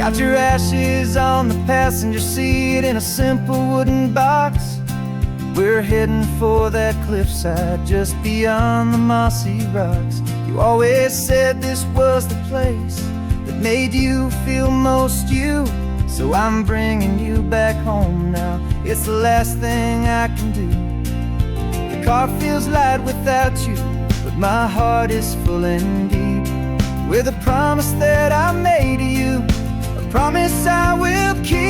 Got your ashes on the passenger seat in a simple wooden box. We're heading for that cliffside just beyond the mossy rocks. You always said this was the place that made you feel most you. So I'm bringing you back home now. It's the last thing I can do. The car feels light without you, but my heart is full and deep with a promise that I made to you, a promise I will keep.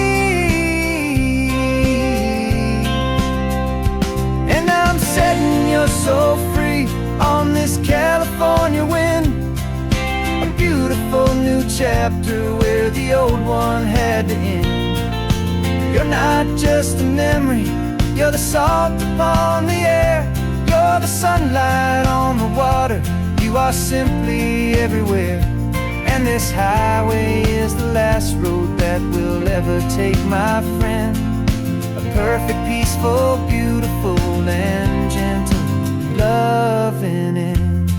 And I'm setting your soul free on this California wind, a beautiful new chapter where the old one had to end. You're not just a memory, you're the salt upon the air, you're the sunlight on the water, you are simply everywhere. And this highway is the last road that we'll ever take, my friend. A perfect, peaceful, beautiful, and gentle loving end.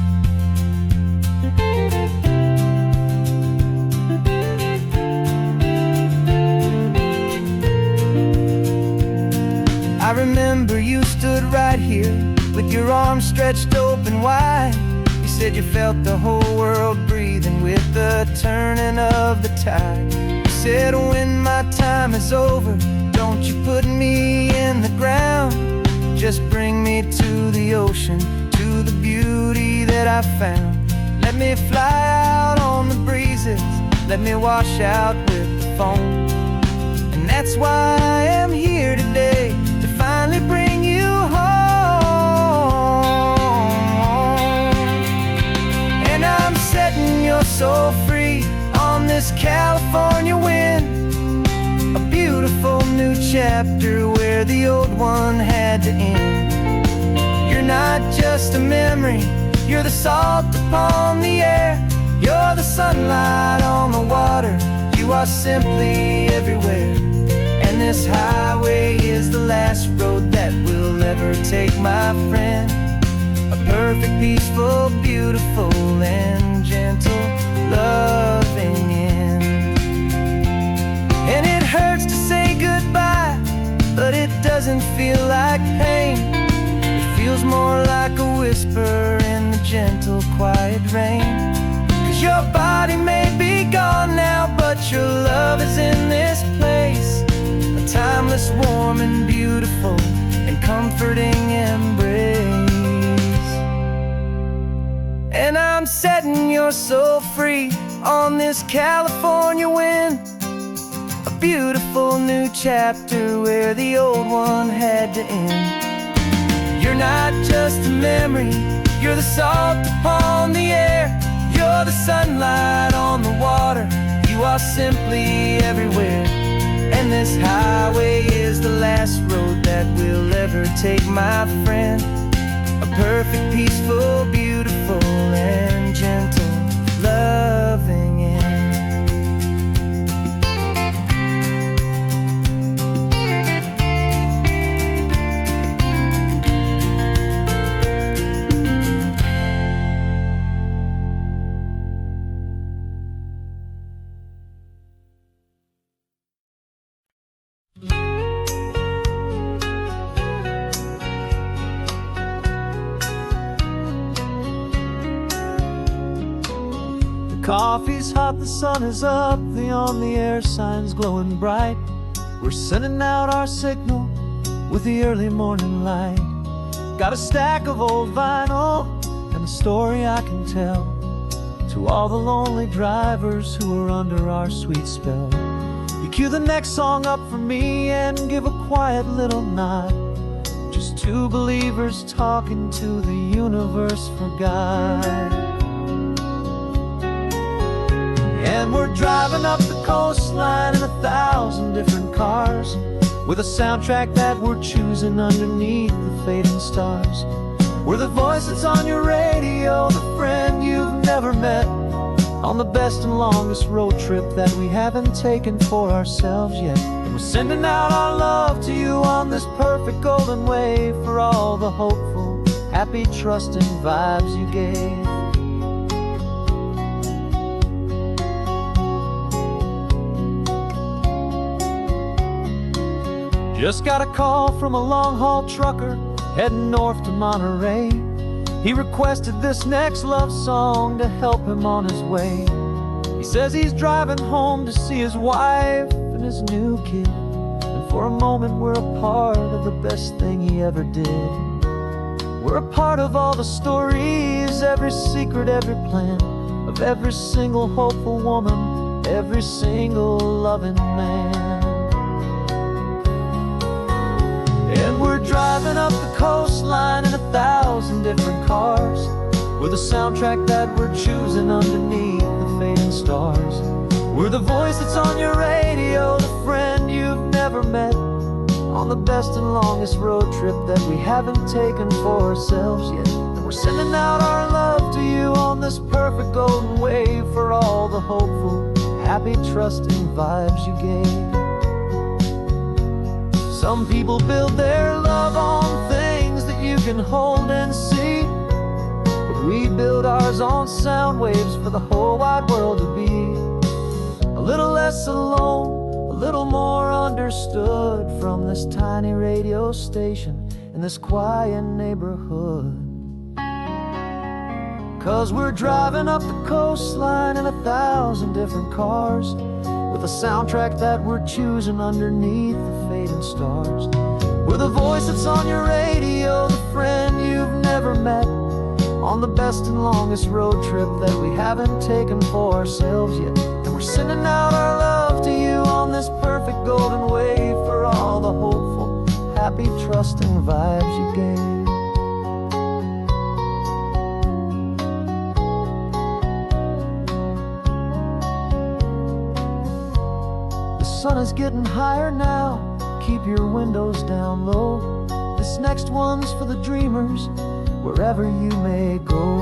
I remember you stood right here with your arms stretched open wide. You said you felt the whole world breathing with the turning of the tide. You said when my time is over, don't you put me in the ground, just bring me to the ocean, to the beauty that I found. Let me fly out on the breezes, let me wash out with the foam. And that's why I am here today, to finally bring you home. And I'm setting your soul free on this California wind, a beautiful new chapter where the old one had to end. You're not just a memory, you're the salt upon the air, you're the sunlight on the water, you are simply everywhere. And this highway is the last road that we'll ever take, my friend. A perfect, peaceful, beautiful, and gentle loving end. And it hurts to say goodbye, but it doesn't feel like pain. It feels more like a whisper in the gentle, quiet rain. 'Cause your body may be gone now, but your love is in this place, a timeless, warm, and beautiful, and comforting embrace. And I'm setting your soul free on this California wind, a beautiful new chapter where the old one had to end. You're not just a memory, you're the salt upon the air, you're the sunlight on the water, you are simply everywhere. And this highway is the last road that we'll ever take, my friend. A perfect, peaceful, beautiful, and gentle loving end. Coffee's hot, the sun is up, the on the air sign's glowing bright. We're sending out our signal with the early morning light. Got a stack of old vinyl and a story I can tell to all the lonely drivers who are under our sweet spell. You cue the next song up for me and give a quiet little nod. Just two believers talking to the universe for God. And we're driving up the coastline in 1,000 different cars, with a soundtrack that we're choosing underneath the fading stars. We're the voice that's on your radio, the friend you've never met, on the best and longest road trip that we haven't taken for ourselves yet. And we're sending out our love to you on this perfect golden wave, for all the hopeful, happy, trusting vibes you gave. Just got a call from a long-haul trucker heading north to Monterey. He requested this next love song to help him on his way. He says he's driving home to see his wife and his new kid, and for a moment we're a part of the best thing he ever did. We're a part of all the stories, every secret, every plan, of every single hopeful woman, every single loving man. And we're driving up the coastline in 1,000 different cars, with a soundtrack that we're choosing underneath the fading stars. We're the voice that's on your radio, the friend you've never met, on the best and longest road trip that we haven't taken for ourselves yet. And we're sending out our love to you on this perfect golden wave, for all the hopeful, happy, trusting vibes you gave. Some people build their love on things that you can hold and see, but we build ours on sound waves for the whole wide world to be a little less alone, a little more understood, from this tiny radio station in this quiet neighborhood. 'Cause we're driving up the coastline in 1,000 different cars, with a soundtrack that we're choosing underneath the fading stars. We're the voice that's on your radio, the friend you've never met, on the best and longest road trip that we haven't taken for ourselves yet. And we're sending out our love to you on this perfect golden wave, for all the hopeful, happy, trusting vibes you gave. The sun is getting higher now, keep your windows down low. This next one's for the dreamers, wherever you may go.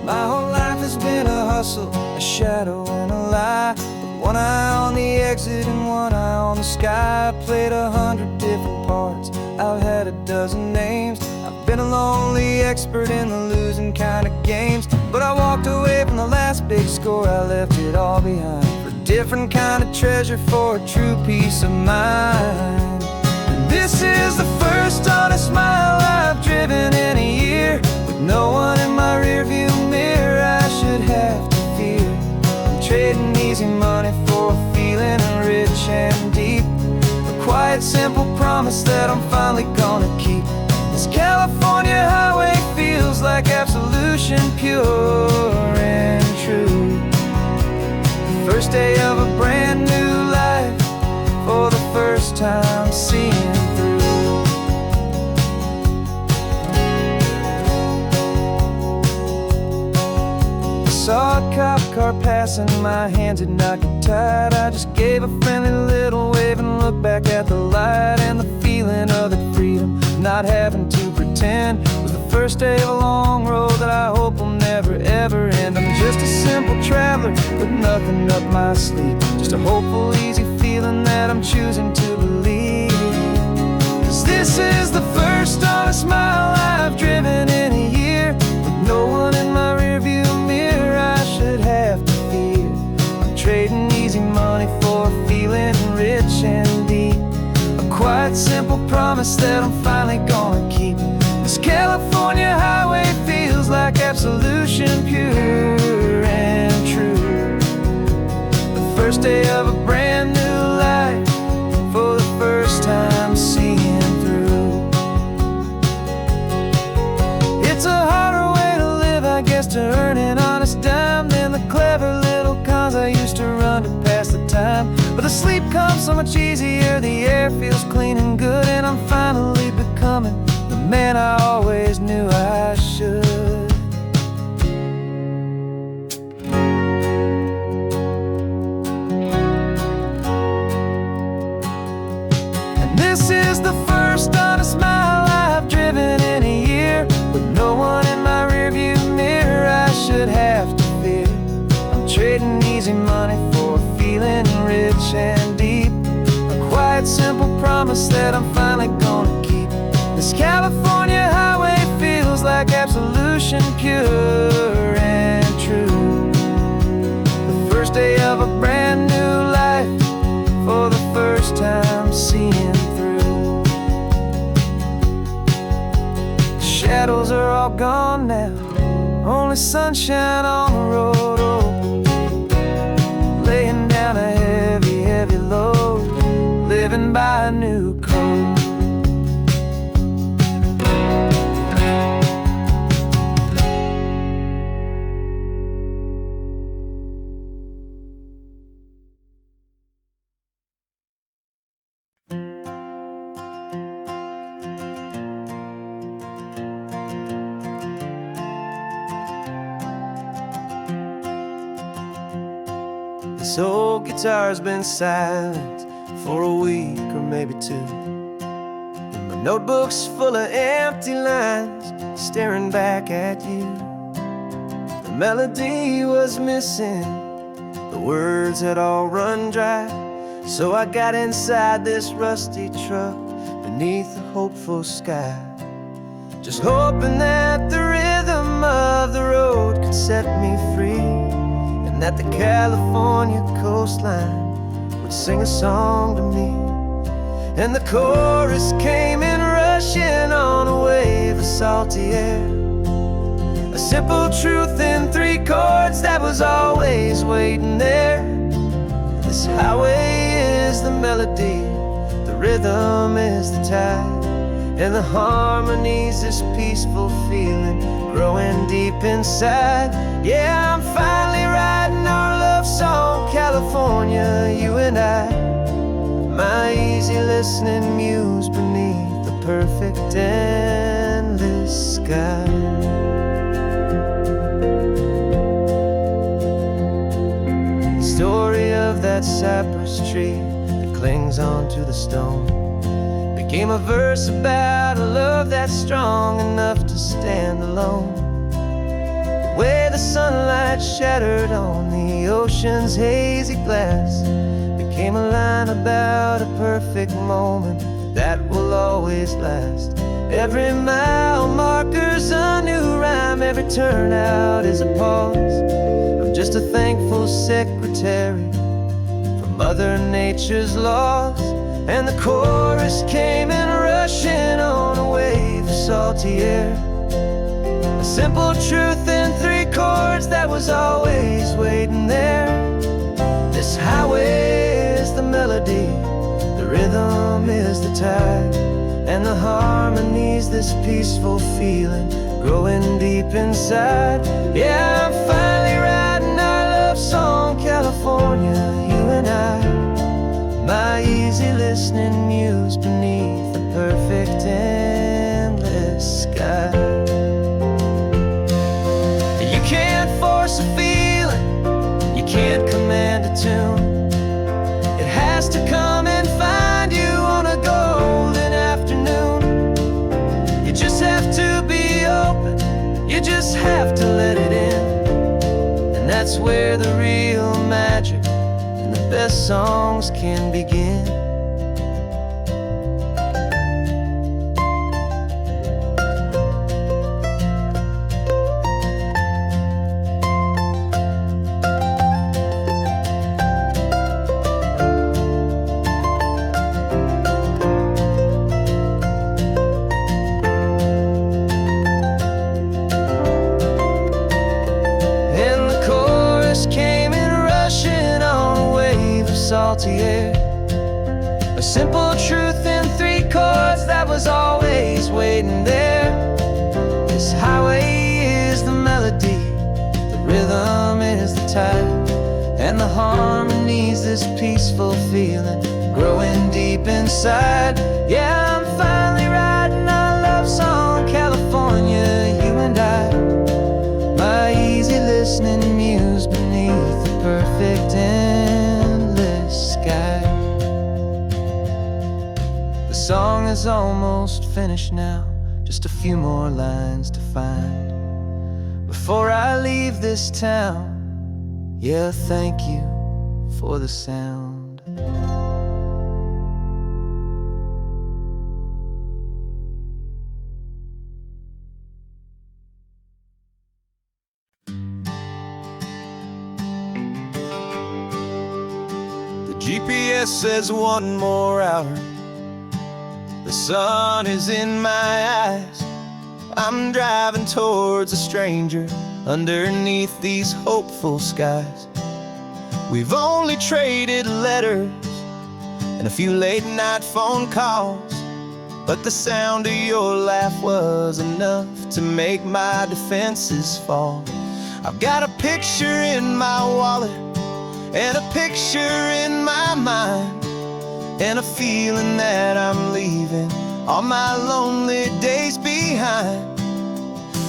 My whole life has been a hustle, a shadow and a lie, with one eye on the exit and one eye on the sky. I played 100 different parts, I've had a dozen names. I've been a lonely expert in the losing kind of games, but I walked away from the last big score, I left it all behind, for a different kind of treasure, for a true peace of mind. And this is the first honest smile I've driven in a year, with no one in my rearview mirror I should have to fear. I'm trading easy money for a feeling rich and deep, a quiet, simple promise that I'm finally gonna keep. This California highway feels like absolution, pure and true. The first day of a brand new life, for the first time seeing through. Saw a cop car passing, my hands had not got tied. I just gave a friendly little wave and looked back at the light, and the feeling of that freedom, not having to pretend, was the first day of a long road that I hope will never ever end. I'm just a simple traveler with nothing up my sleeve, just a hopeful, easy feeling that I'm choosing to believe. 'Cause this is the first honest mile I've driven in a year, with no one in my rearview mirror I should have to fear. I'm trading easy money for a feeling rich and deep, a quiet, simple promise that I'm finally gonna keep. This California highway feels like absolution, pure and true. The first day of a brand new life, for the first time seeing through. It's a harder way to live, I guess, to earn an honest dime than the clever little cons I used to run to pass the time. But the sleep comes so much easier, the air feels clean and good, and I'm finally becoming the man I always knew I should. And this is the first honest mile I've driven in a year, with no one in my rearview mirror I should have to fear. I'm trading easy money for a feeling rich and deep, promise that I'm finally gonna keep. This California highway feels like absolution, pure and true. The first day of a brand new life, for the first time seeing through. The shadows are all gone now, only sunshine on the road. Oh, laying down a heavy, heavy load, living by a new code. This old guitar's been silent for a week or maybe two, and my notebook's full of empty lines staring back at you. The melody was missing, the words had all run dry, so I got inside this rusty truck beneath a hopeful sky, just hoping that the rhythm of the road could set me free, and that the California coastline would sing a song to me. And the chorus came in rushing on a wave of salty air, a simple truth in 3 chords that was always waiting there. This highway is the melody, the rhythm is the tide, and the harmony's this peaceful feeling growing deep inside. Yeah, I'm finally writing our love song, California, you and I, my easy listening muse beneath the perfect endless sky. The story of that cypress tree that clings onto the stone became a verse about a love that's strong enough to stand alone. The way the sunlight shattered on the ocean's hazy glass became a line about a perfect moment that will always last. Every mile marker's a new rhyme, every turnout is a pause. I'm just a thankful secretary for Mother Nature's laws. And the chorus came in rushing on a wave of salty air, a simple truth in 3 chords that was always waiting there. This highway is the melody, the rhythm is the tide, and the harmony's this peaceful feeling growing deep inside. Yeah, I'm finally writing our love song, California, you and I, my easy listening muse beneath the perfect endless sky. You can't force a feeling, you can't command a tune. It has to come and find you on a golden afternoon. You just have to be open, you just have to let it in, and that's where the real magic, the best songs can begin. And the chorus came in rushing on a wave of salty air, a simple truth in 3 chords that was always waiting there. This highway is the melody, the rhythm is the tide, and the harmony's this peaceful feeling growing deep inside. Yeah, I'm finally writing our love song, California, you and I, my easy listening muse beneath the perfect endless sky. The song is almost finished now, just a few more lines to find before I leave this town. Yeah, thank you for the sound. guess there's one more hour. The sun is in my eyes. I'm driving towards a stranger underneath these hopeful skies. We've only traded letters and a few late night phone calls, but the sound of your laugh was enough to make my defenses fall. I've got a picture in my wallet and a picture in my mind, and a feeling that I'm leaving all my lonely days behind.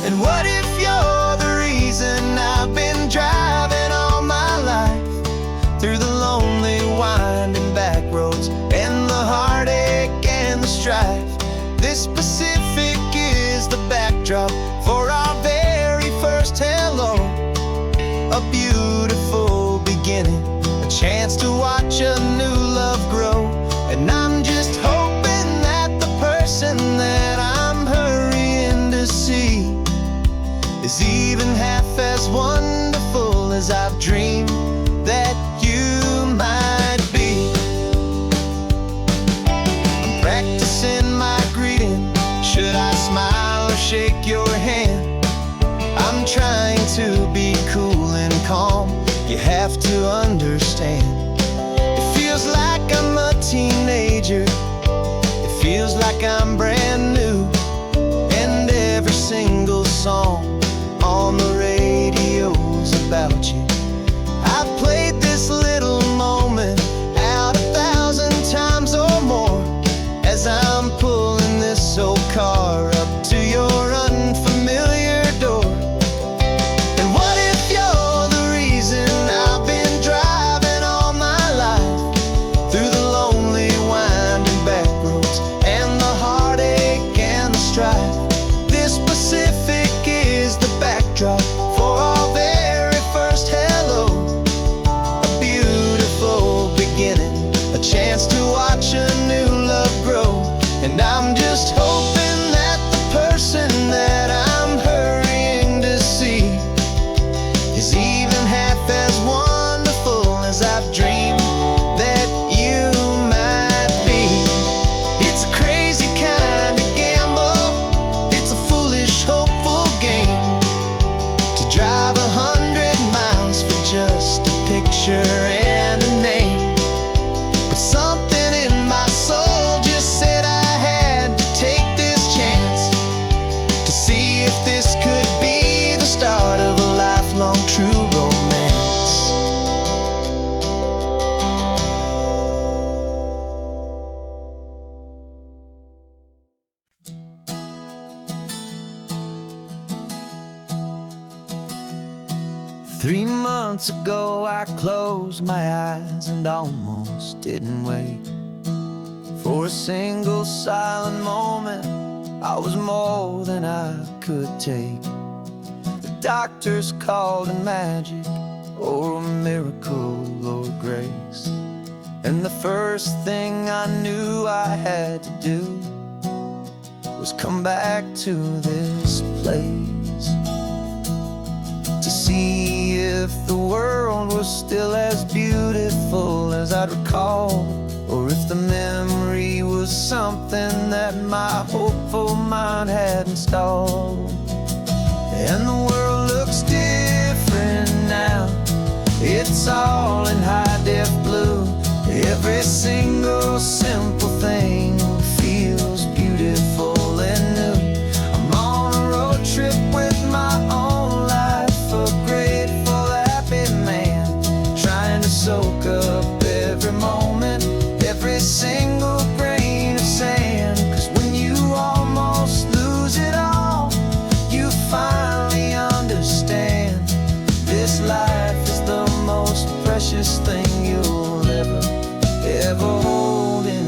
And what if you're the reason I've been driving all my life, through the lonely winding back roads and the heartache and the strife? This Pacific is the backdrop for our very first hello. A beautiful beginning, a chance to watch a new love grow. And I'm just hoping that the person that I'm hurrying to see is even half as wonderful as I've dreamed that you might be. I'm practicing my greeting. Should I smile or shake your hand? I'm trying to be cool and calm. You have to understand. It feels like I'm a teenager. It feels like I'm brand new. And every single song on the radio's about you. I've played this little moment out 1,000 times or more, as I'm pulling this old car up to your unfamiliar door. And what if you're the reason I've been driving all my life, through the lonely winding back roads and the heartache and the strife? This Pacific is the backdrop for our very first hello. A beautiful beginning, a chance to watch a new love grow. And I'm just hoping that the person that I'm hurrying to see is even half as wonderful as I've dreamed that you might be. It's a crazy kind of gamble. It's a foolish, hopeful game, to drive 100 miles for just a picture and a name. But something in my soul just said I had to take this chance, to see if this could be the start of a lifelong true romance. 3 months ago I closed my eyes and almost didn't wake. For a single silent moment, I was more than I could take. The doctors called it magic, or a miracle, or grace. And the first thing I knew I had to do was come back to this place, to see if the world was still as beautiful as I'd recall, or if the memory was something that my hopeful mind had installed. And the world looks different now. It's all in high-def blue. Every single simple thing feels beautiful and new. I'm on a road trip with my own life, a grateful, happy man, trying to soak up every moment, every single grain of sand. 'Cause when you almost lose it all, you finally understand this life is the most precious thing you'll ever hold in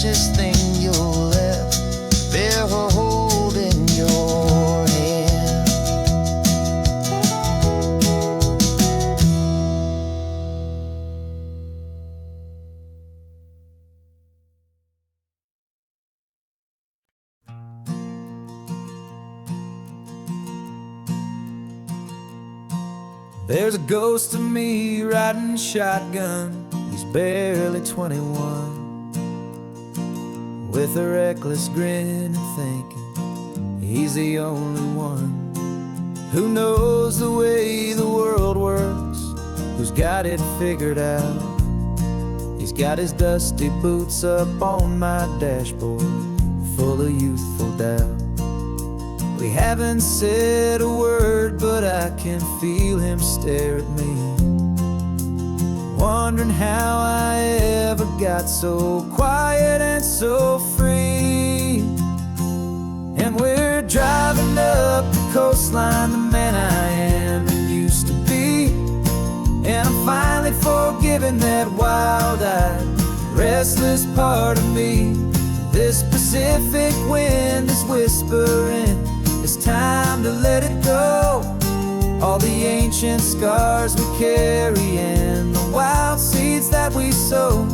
precious thing you'll ever hold in your hand. There's a ghost of me riding shotgun. He's barely 21, with a reckless grin and thinking he's the only one who knows the way the world works, who's got it figured out. He's got his dusty boots up on my dashboard, full of youthful doubt. We haven't said a word, but I can feel him stare at me, wondering how I ever got so quiet and so free. And we're driving up the coastline, the man I am and used to be. And I'm finally forgiving that wild-eyed, restless part of me. This Pacific wind is whispering, it's time to let it go. All the ancient scars we carry and the wild seeds that we sow.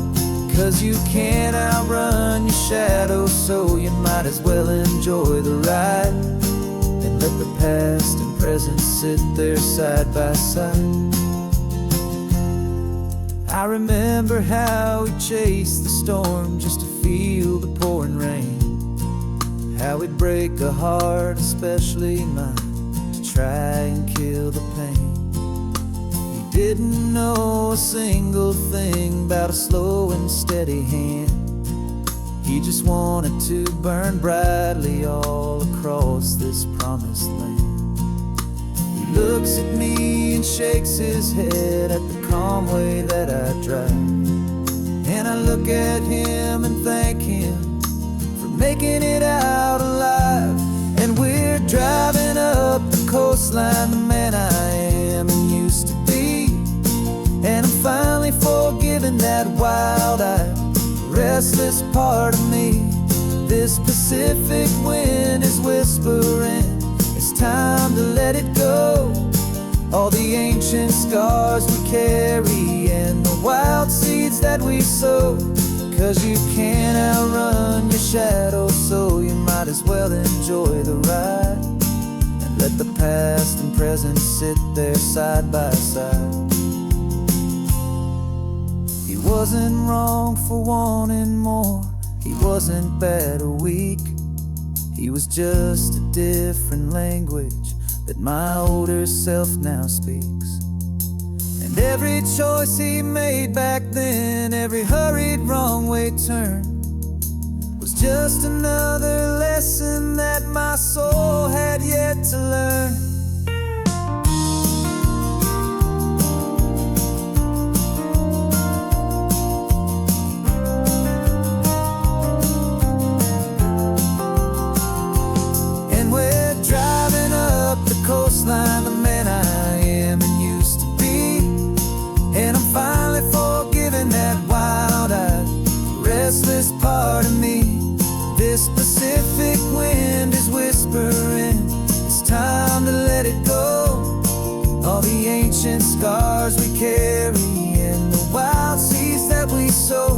'Cause you can't outrun your shadow, so you might as well enjoy the ride and let the past and present sit there side by side. I remember how we chased the storm just to feel the pouring rain, how we'd break a heart, especially mine, to try and kill the pain. He didn't know a single thing about a slow and steady hand. He just wanted to burn brightly all across this promised land. He looks at me and shakes his head at the calm way that I drive, and I look at him and thank him making it out alive. And we're driving up the coastline, the man I am and used to be. And I'm finally forgiving that wild-eyed, restless part of me. This Pacific wind is whispering, it's time to let it go. All the ancient scars we carry and the wild seeds that we sow. 'Cause you can't outrun your shadow, so you might as well enjoy the ride and let the past and present sit there side by side. He wasn't wrong for wanting more, he wasn't bad or weak. He was just a different language that my older self now speaks. And every choice he made back then, every hurried wrong way turn, was just another lesson that my soul had yet to learn. And we're driving up the coastline, the man I am and used to be. And I'm finally forgiving that wild-eyed, restless part of me. This Pacific wind is whispering, it's time to let it go. All the ancient scars we carry and the wild seeds that we sow.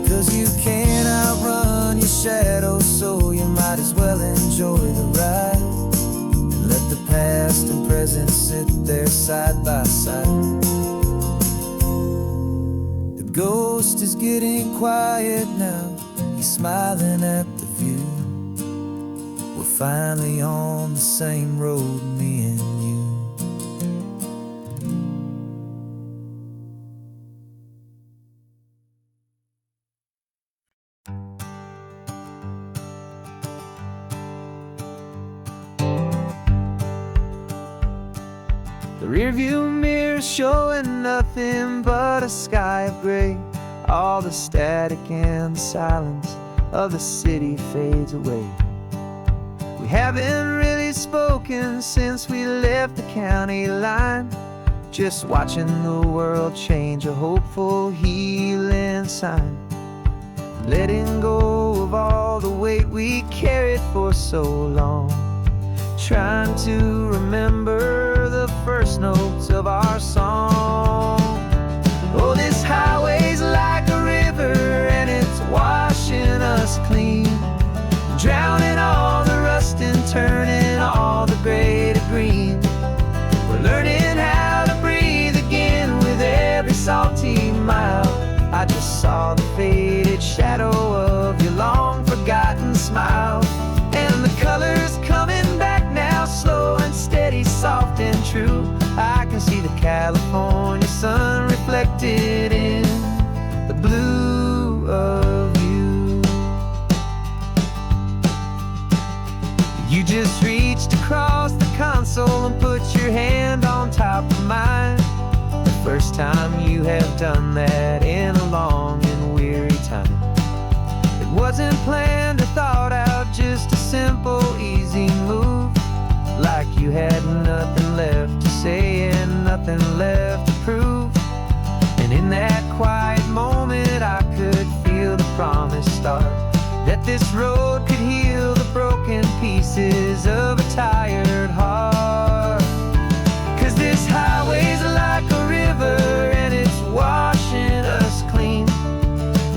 'Cause you can't outrun your shadow, so you might as well enjoy the ride and let the past and present sit there side by side. The ghost is getting quiet now, he's smiling at the view. We're finally on the same road, me and you. The rearview mirror showing nothing but a sky of gray. All the static and the silence of the city fades away. We haven't really spoken since we left the county line, just watching the world change, a hopeful healing sign. Letting go the weight we carried for so long. Trying to remember the first notes of our song. Oh, this highway's like a river and it's washing us clean, drowning all the rust and turning all the gray to green. We're learning how to breathe again with every salty mile. I just saw the faded shadow of your long forgotten smile. And the colors coming back now, slow and steady, soft and true. I can see the California sun reflected in the blue of you. You just reached across the console and put your hand on top of mine. The first time you have done that in a long and weary time. It wasn't planned or thought out, just a simple, easy move. Like you had nothing left to say and nothing left to prove. And in that quiet moment I could feel the promise start, that this road could heal the broken pieces of a tired heart. 'Cause this highway's like a river and it's washing us clean,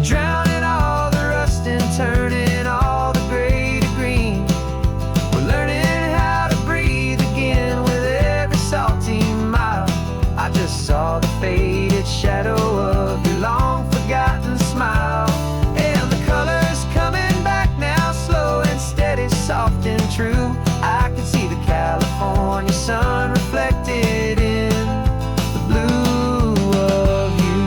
drowning all the rust and turning all the gray to green. We're learning how to breathe again with every salty mile. I just saw the faded shadow of your long forgotten smile. And the colors coming back now, slow and steady, soft and true. I can see the California sun reflected in the blue of you.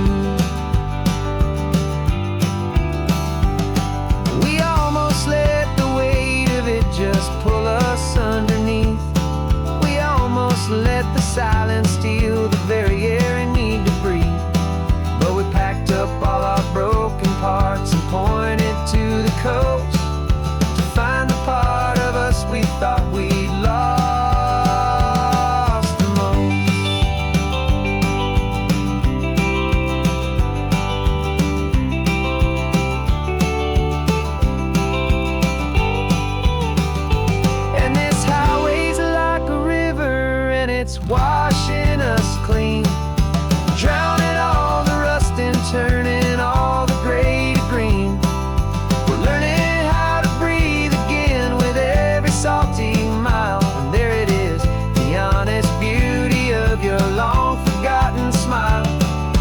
We almost let the weight of it just pull us underneath. We almost let the silence steal the very air we need to breathe. But we packed up all our broken parts and pointed to the coast to find the part of us we thought we'd lost the most. And this highway's like a river and it's washing us clean, drowning all the rust and turning all the gray to green. We're learning how to breathe again with every salty mile. And there it is, the honest beauty of your long forgotten smile.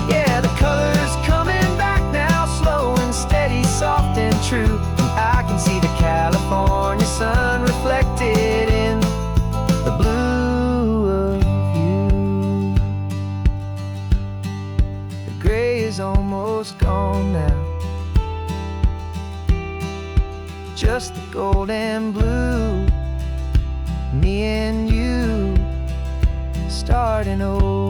Yeah, the colors coming back now, slow and steady, soft and true. And I can see the California sun reflected in the blue of you. The gray is almost gone now, just the gold and blue. Me and you starting over.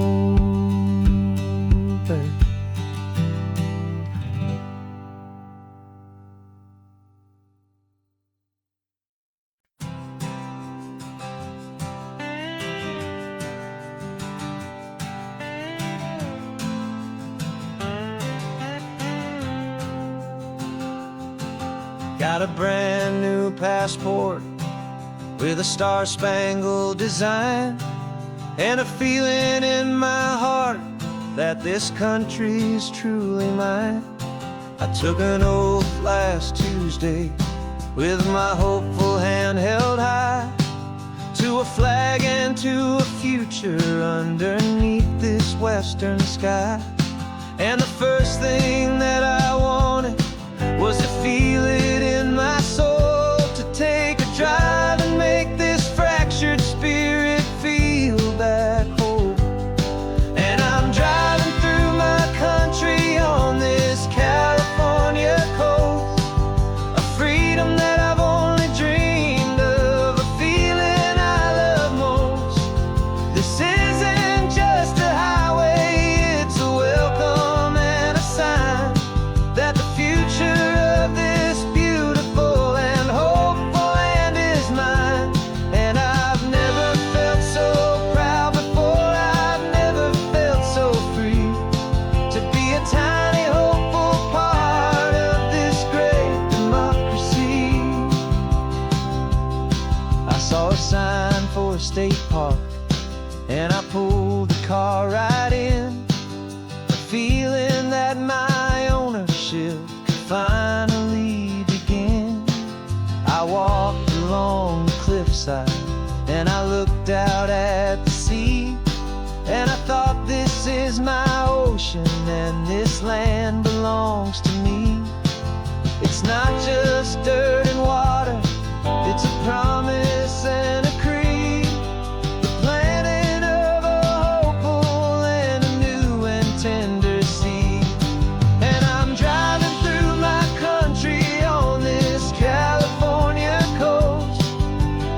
Got a brand new passport with a star-spangled design, and a feeling in my heart that this country's truly mine. I took an oath last Tuesday with my hopeful hand held high, to a flag and to a future underneath this western sky. And the first thing that I wanted was to feel it in my soul, to take a drive and make this fractured spirit feel back home. And I'm driving through my country on this California coast, a freedom that I've only dreamed of, a feeling I love most. This isn't just a highway, it's a welcome and a sign and I pulled the car right in, feeling that my ownership could finally begin. I walked along the cliffside and I looked out at the sea, and I thought, this is my ocean and this land belongs to me. It's not just dirt and water, it's a promise and a creed, the planting of a hopeful and a new and tender seed. And I'm driving through my country on this California coast,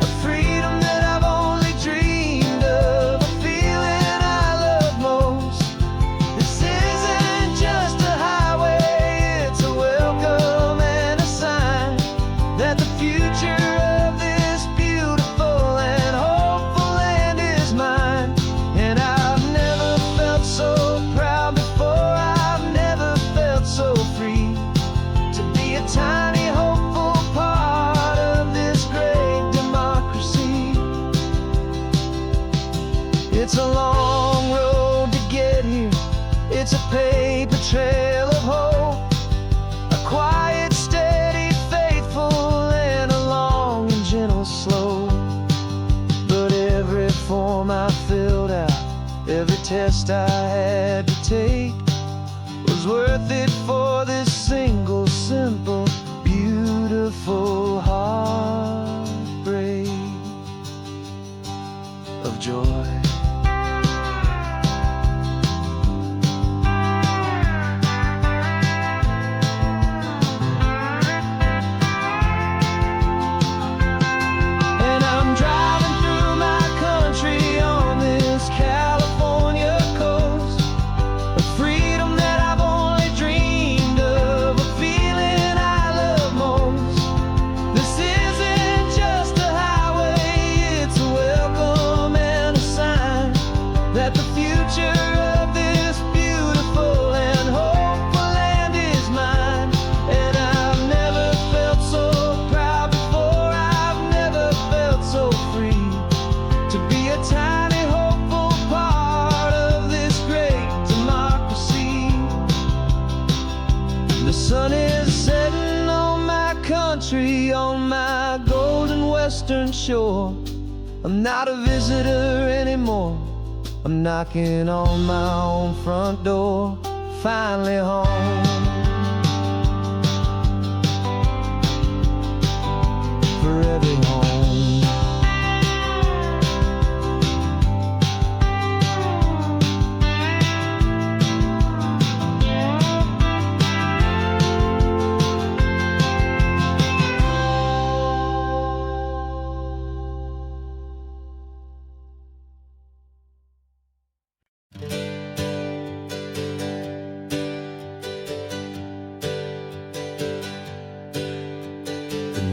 a freedom that I've only dreamed of, a feeling I love most. This isn't just a highway, it's a welcome and a sign that the future of this beautiful and hopeful land is mine. And I've never felt so proud before, I've never felt so free to be a tiny hopeful part of this great democracy. It's a long road to get here, it's a paper trail of hope, a quiet, steady, faithful, and a long and gentle slope. But every form I filled out, every test I had to take, was worth it for this single, simple, beautiful heartbreak of joy. And I'm driving through my country on this California coast, a freedom that I've only dreamed of, a feeling I love most. This isn't just a highway, it's a welcome and a sign that the future of this beautiful and hopeful land is mine. And I've never felt so proud before, I've never felt so free to be a tiny hopeful part of this great democracy. The sun is setting on my country, on my golden western shore. I'm not a visitor anymore, I'm knocking on my own front door, finally home. Forever home.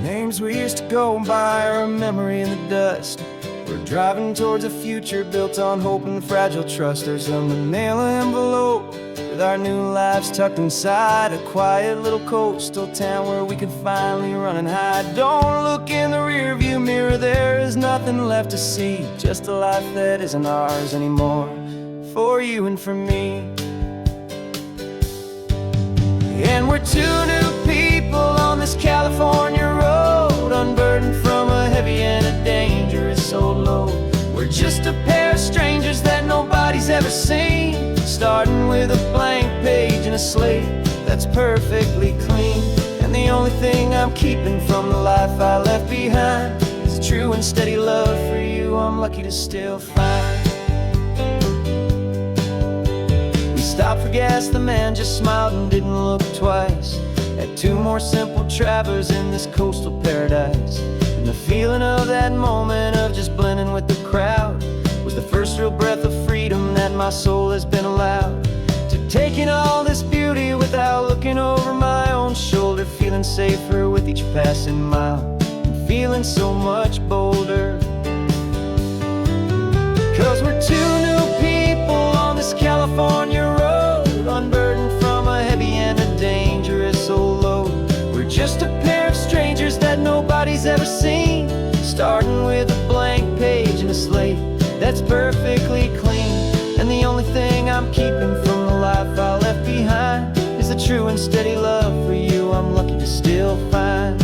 Names we used to go by are a memory in the dust. We're driving towards a future built on hope and fragile trust. There's a manila envelope with our new lives tucked inside, a quiet little coastal town where we could finally run and hide. Don't look in the rearview mirror, there is nothing left to see, just a life that isn't ours anymore, for you and for me. And we're two new people on this California road, unburdened from a heavy and a dangerous old load. We're just a pair of strangers that nobody's ever seen, starting with a blank page and a slate that's perfectly clean. And the only thing I'm keeping from the life I left behind is a true and steady love for you I'm lucky to still find. We stopped for gas, the man just smiled and didn't look twice. Had two more simple travelers in this coastal paradise. And the feeling of that moment of just blending with the crowd was the first real breath of freedom that my soul has been allowed to take in all this beauty without looking over my own shoulder, feeling safer with each passing mile and feeling so much bolder. 'Cause we're two new people on this California road, unburdened from a heavy and a dangerous old load. We're just a pair of strangers that nobody's ever seen, starting with a blank page and a slate that's perfectly clean. And the only thing I'm keeping from the life I left behind is the true and steady love for you I'm lucky to still find.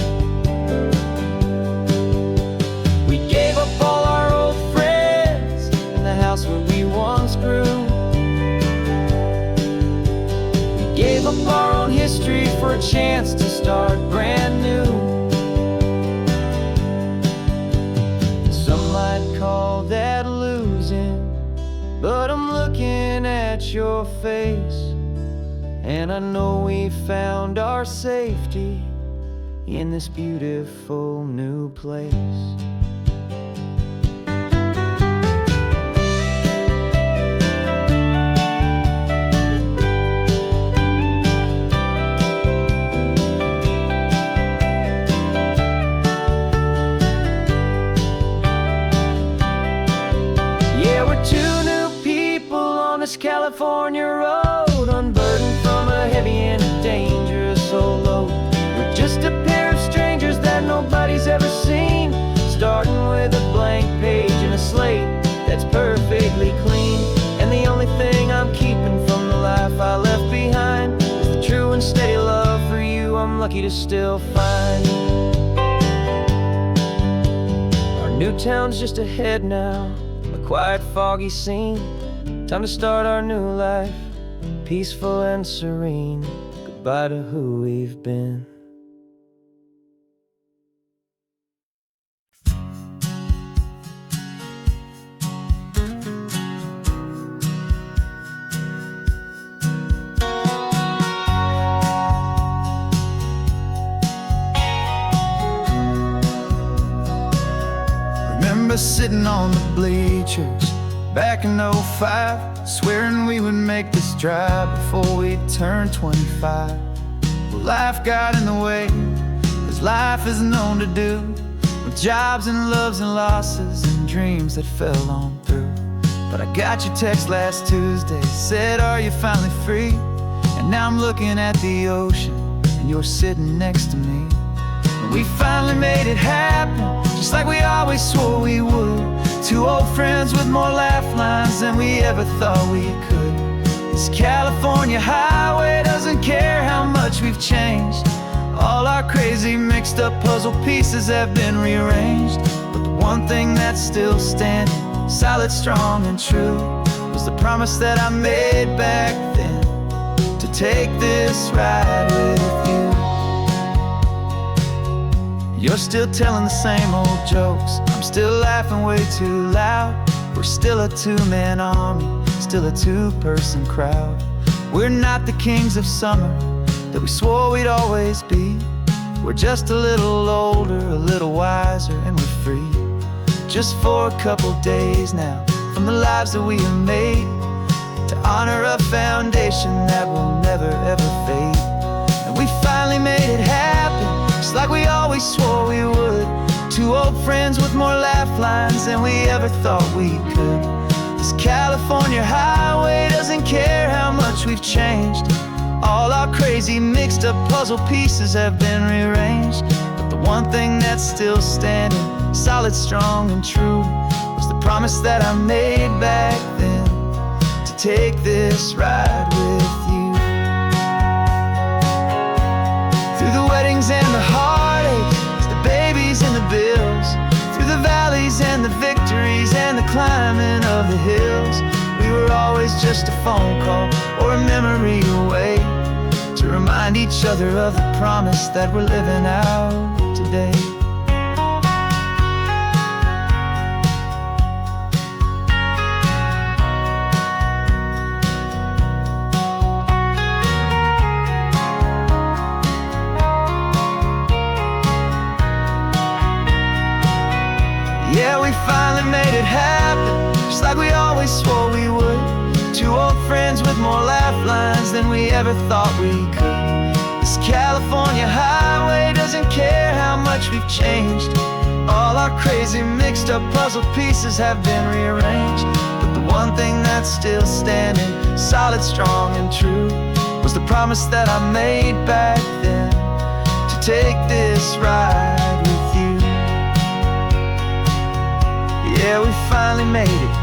We gave up all our old friends in the house where we once grew. We gave up our own history for a chance to start brand new. Some might call that losing, but I'm looking at your face, and I know we found our safety in this beautiful new place. Yeah, we're two new people on this California road, unburdened from a heavy and dangerous old load. We're just a pair of strangers that nobody's ever seen, starting with a blank page and a slate that's perfectly clean. And the only thing I'm keeping from the life I left behind is the true and steady love for you I'm lucky to still find. Our new town's just ahead now, a quiet, foggy scene. Time to start our new life, peaceful and serene. Goodbye to who we've been. Remember sitting on the bleachers back in '05, swearing we would make this drive before we turned 25. Well, life got in the way, as life is known to do, with jobs and loves and losses and dreams that fell on through. But I got your text last Tuesday, said, are you finally free? And now I'm looking at the ocean, and you're sitting next to me. And we finally made it happen, just like we always swore we would. Two old friends with more laugh lines than we ever thought we could. This California highway doesn't care how much we've changed. All our crazy mixed up puzzle pieces have been rearranged. But the one thing that's still standing, solid, strong and true, was the promise that I made back then, to take this ride with you. You're still telling the same old jokes, I'm still laughing way too loud. We're still a two-man army, still a two-person crowd. We're not the kings of summer that we swore we'd always be. We're just a little older, a little wiser, and we're free. Just for a couple days now, from the lives that we have made, to honor a foundation that will never ever fade. And we finally made it happen, just like we always swore we would. Two old friends with more laugh lines than we ever thought we could. This California highway doesn't care how much we've changed. All our crazy mixed up puzzle pieces have been rearranged. But the one thing that's still standing, solid, strong and true, was the promise that I made back then, to take this ride with you. Through the weddings and the heartaches, the babies and the bills, through the valleys and the victories and the climbing of the hills, we were always just a phone call or a memory away, to remind each other of the promise that we're living out today. Yeah, we finally made it happen, just like we always swore we would. Two old friends with more laugh lines than we ever thought we could. This California highway doesn't care how much we've changed. All our crazy mixed up puzzle pieces have been rearranged. But the one thing that's still standing, solid, strong and true, was the promise that I made back then, to take this ride with you. Yeah, we finally made it,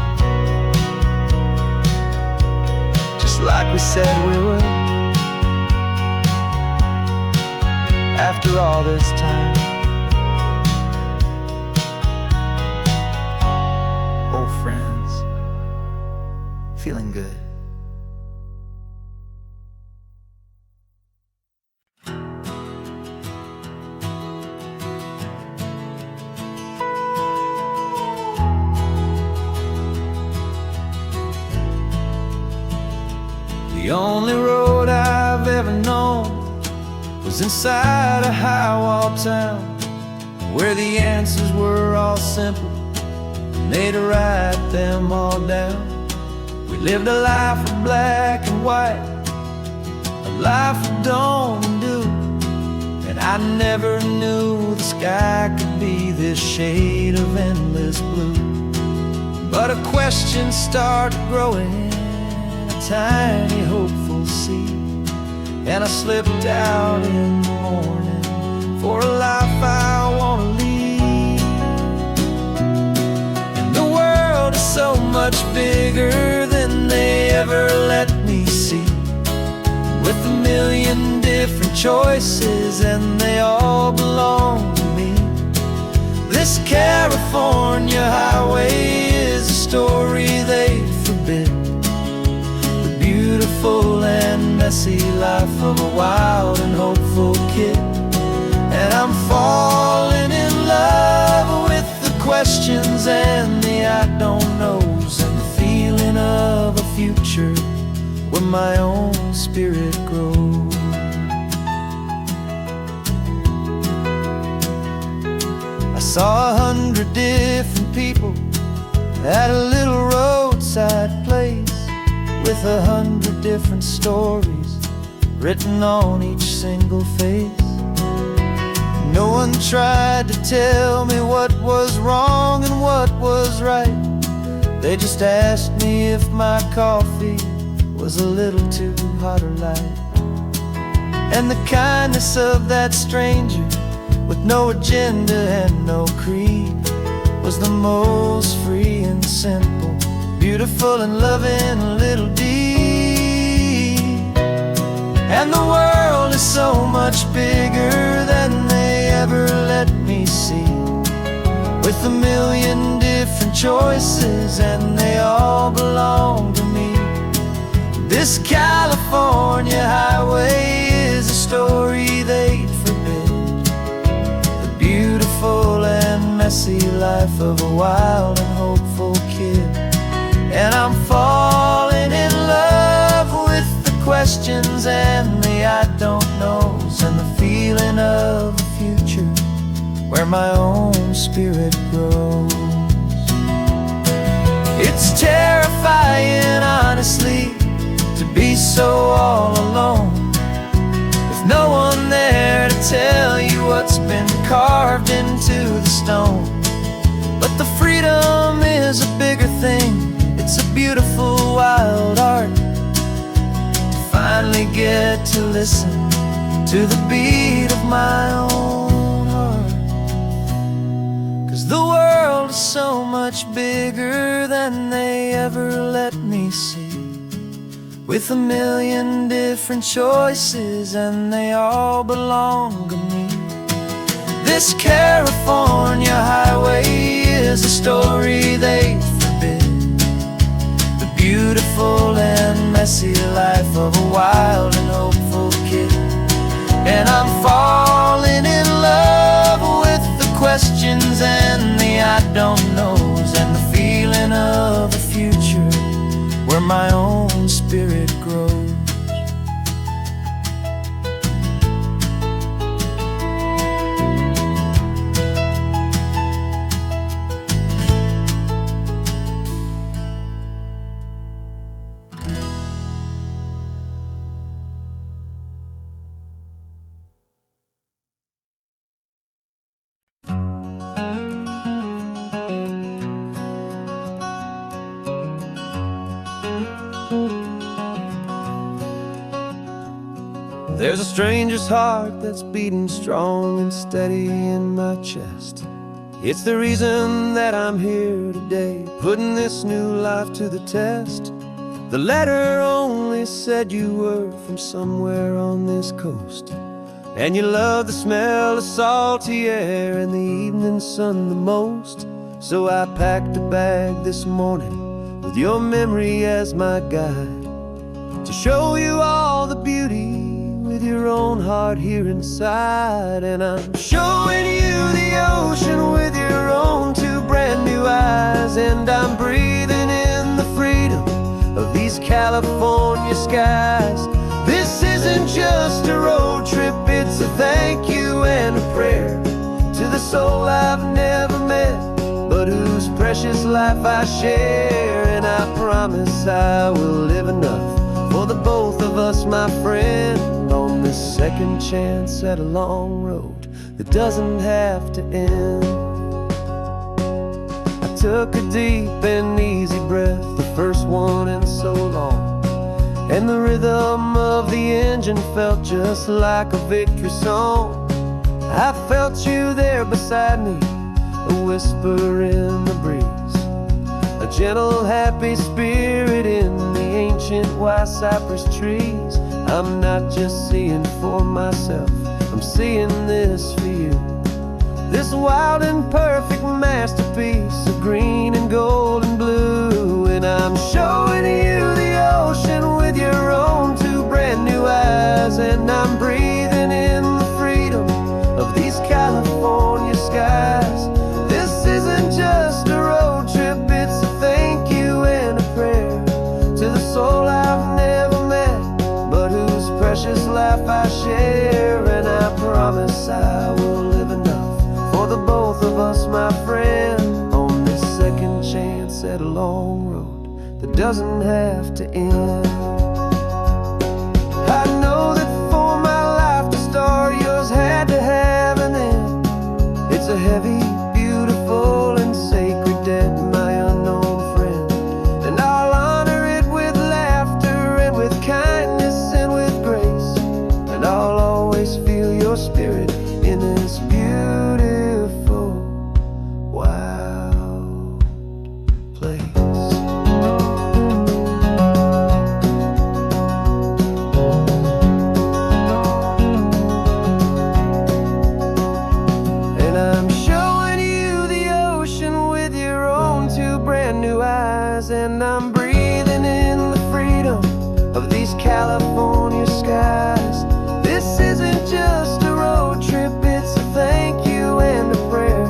like we said we would. After all this time, old friends, feeling good. The only road I've ever known was inside a high-wall town, where the answers were all simple, and they'd write them all down. We lived a life of black and white, a life of dawn and dew, and I never knew the sky could be this shade of endless blue. But a question started growing, a tiny hopeful seed, and I slipped out in the morning for a life I want to lead. And the world is so much bigger than they ever let me see, with a million different choices and they all belong to me. This California highway is a story they forbid, the beautiful and messy life of a wild and hopeful kid. And I'm falling in love with the questions and the I don't knows, and the feeling of a future where my own spirit grows. I saw 100 different people at a little roadside place, with 100 different stories written on each single face. No one tried to tell me what was wrong and what was right. They just asked me if my coffee was a little too hot or light. And the kindness of that stranger, with no agenda and no creed, was the most free and simple, beautiful and loving little deed. And the world is so much bigger than they ever let me see, with a million different choices and they all belong to me. This California highway is a story they'd forbid, the beautiful and messy life of a wild and hopeful kid. And I'm falling in love with the questions and the I don't knows, and the feeling of a future where my own spirit grows. It's terrifying, honestly, to be so all alone, with no one there to tell you what's been carved into the stone. But the freedom is a bigger thing. It's a beautiful wild art to finally get to listen to the beat of my own heart. 'Cause the world is so much bigger than they ever let me see, with a million different choices and they all belong to me. This California highway is a story they forbid, the beautiful and messy life of a wild and hopeful kid. And I'm falling in love with the questions and the I don't knows, and the feeling of a future where my own spirit grows. There's a stranger's heart that's beating strong and steady in my chest. It's the reason that I'm here today, putting this new life to the test. The letter only said you were from somewhere on this coast, and you love the smell of salty air and the evening sun the most. So I packed a bag this morning with your memory as my guide, to show you all the beauty with your own heart here inside. And I'm showing you the ocean with your own two brand new eyes, and I'm breathing in the freedom of these California skies. This isn't just a road trip, it's a thank you and a prayer to the soul I've never met, but whose precious life I share. And I promise I will live enough for the both of us, my friend, on this second chance at a long road that doesn't have to end. I took a deep and easy breath, the first one in so long, and the rhythm of the engine felt just like a victory song. I felt you there beside me, a whisper in the breeze, a gentle happy spirit in the ancient white cypress trees. I'm not just seeing for myself, I'm seeing this for you, this wild and perfect masterpiece of green and gold and blue. And I'm showing you the ocean with your own two brand new eyes, and I'm breathing in the freedom of these California skies. This isn't just a road trip, it's a thank you and a prayer to the soul I've never met, but whose precious life I share. And I promise I will live enough for the both of us, my friend, on this second chance at a long road that doesn't have to end. I know that for my life to start, yours had to have an end. It's a heavy, beautiful, and sacred debt, my unknown friend, and I'll honor it with laughter and with kindness and with grace, and I'll always feel your spirit in this beautiful, wild place. And I'm showing you the ocean with your own two brand new eyes, and I'm breathing in the freedom of these California skies. This isn't just a road trip, it's a thank you and a prayer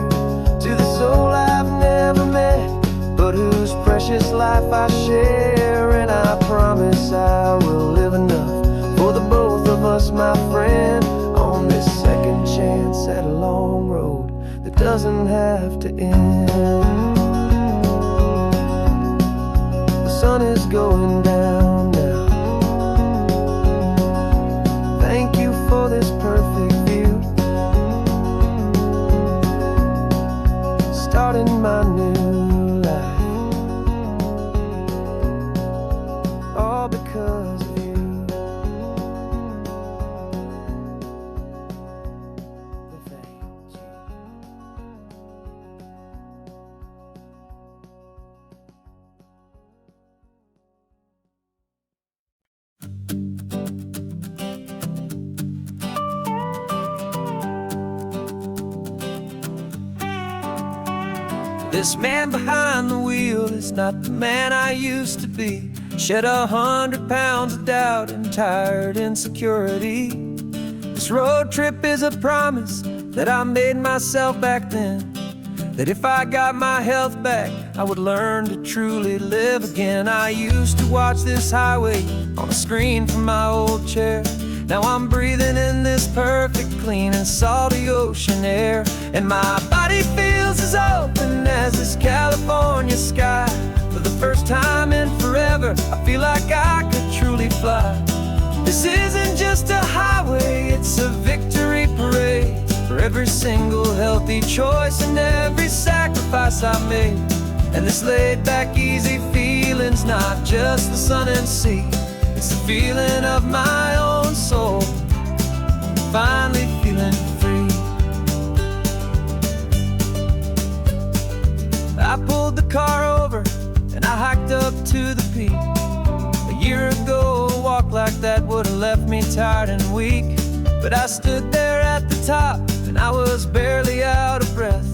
to the soul I've never met, but whose precious life I share. And I promise I will live enough for the both of us, my friend, on this second chance at a long road that doesn't have to end. The sun is going down now. Thank you for this perfect view, starting my new life, all because of you. Thank you. This man behind the wheel is not the man I used to be. Shed 100 pounds of doubt and tired insecurity. This road trip is a promise that I made myself back then, that if I got my health back, I would learn to truly live again. I used to watch this highway on a screen from my old chair. Now I'm breathing in this perfect, clean and salty ocean air, and my body feels as open as this California sky. For the first time in forever, I feel like I could truly fly. This isn't just a highway, it's a victory parade for every single healthy choice and every sacrifice I made. And this laid back, easy feeling's not just the sun and sea, it's the feeling of my own soul, finally feeling free. I pulled the car over and I hiked up to the peak. that would have left me tired and weak. But I stood there at the top, and I was barely out of breath,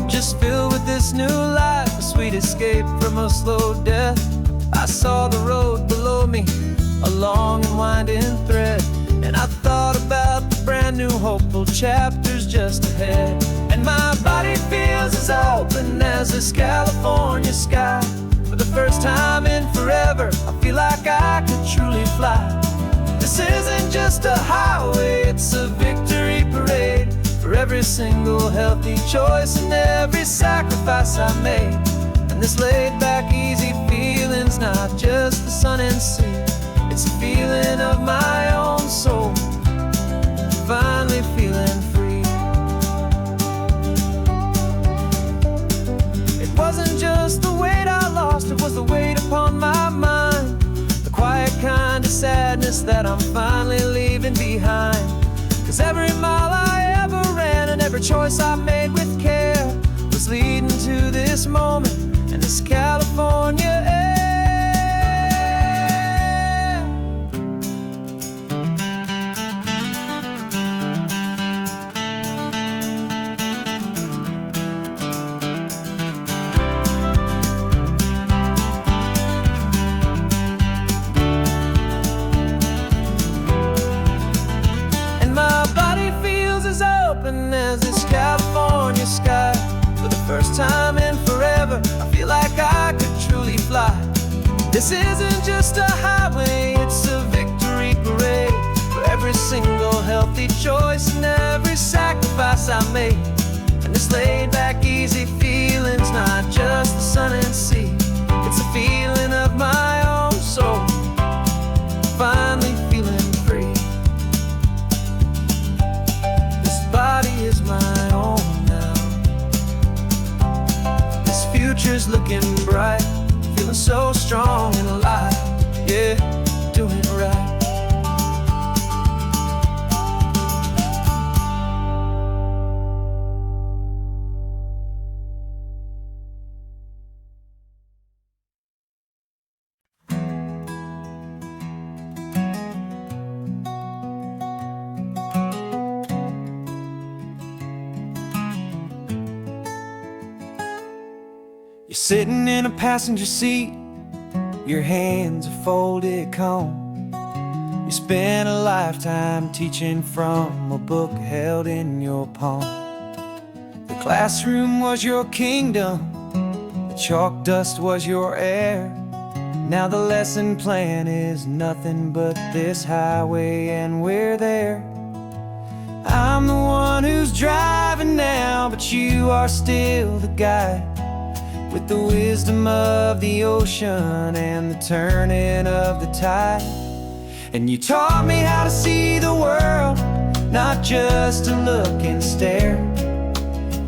just filled with this new life, a sweet escape from a slow death. I saw the road below me, a long and winding thread, and I thought about the brand new hopeful chapters just ahead. And my body feels as open as this California sky. For the first time in forever, I feel like I could truly fly. This isn't just a highway, it's a victory parade for every single healthy choice and every sacrifice I made. And this laid-back, easy feeling's not just the sun and sea, it's a feeling of my own soul, finally feeling free. It wasn't just the weight I lost, it was the weight upon my mind, the quiet kind of sadness that I'm finally leaving behind. 'Cause every mile I ever ran and every choice I made with care was leading to this moment and this California air. As this California sky, for the first time in forever, I feel like I could truly fly. This isn't just a highway, it's a victory parade for every single healthy choice and every sacrifice I made. And this laid-back, easy feeling's not just the sun and sea, it's a feeling of my own soul, finally feeling free. Body is my own now. This future's looking bright, feeling so strong and alive. Yeah, doing right. You're sitting in a passenger seat, your hands are folded calm. You spent a lifetime teaching from a book held in your palm. The classroom was your kingdom, the chalk dust was your air. Now the lesson plan is nothing but this highway and we're there. I'm the one who's driving now, but you are still the guide, with the wisdom of the ocean and the turning of the tide. And you taught me how to see the world, not just to look and stare.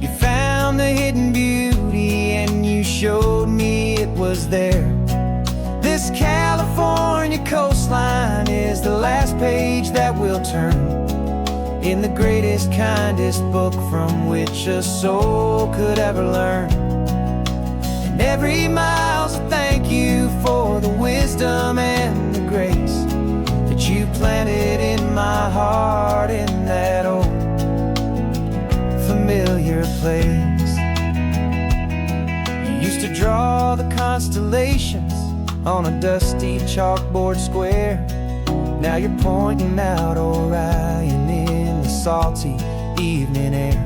You found the hidden beauty and you showed me it was there. This California coastline is the last page that we'll turn in the greatest, kindest book from which a soul could ever learn. And every mile's a thank you for the wisdom and the grace that you planted in my heart in that old familiar place. You used to draw the constellations on a dusty chalkboard square. Now you're pointing out Orion in the salty evening air.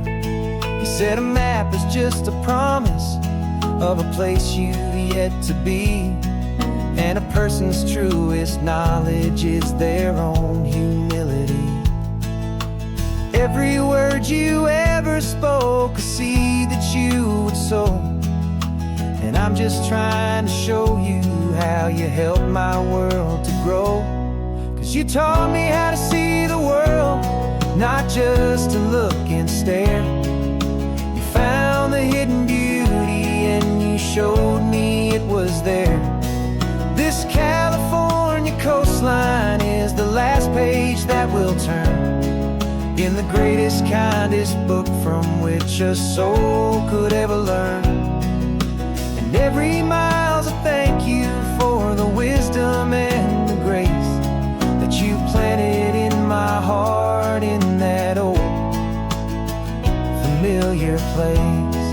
You said a map is just a promise of a place you've yet to be, and a person's truest knowledge is their own humility. Every word you ever spoke, a seed that you would sow, and I'm just trying to show you how you helped my world to grow. 'Cause you taught me how to see the world, not just to look and stare. You found the hidden beauty and you showed me it was there. This California coastline is the last page that we'll turn in the greatest, kindest book from which a soul could ever learn. And every mile's a thank you for the wisdom and the grace that familiar place.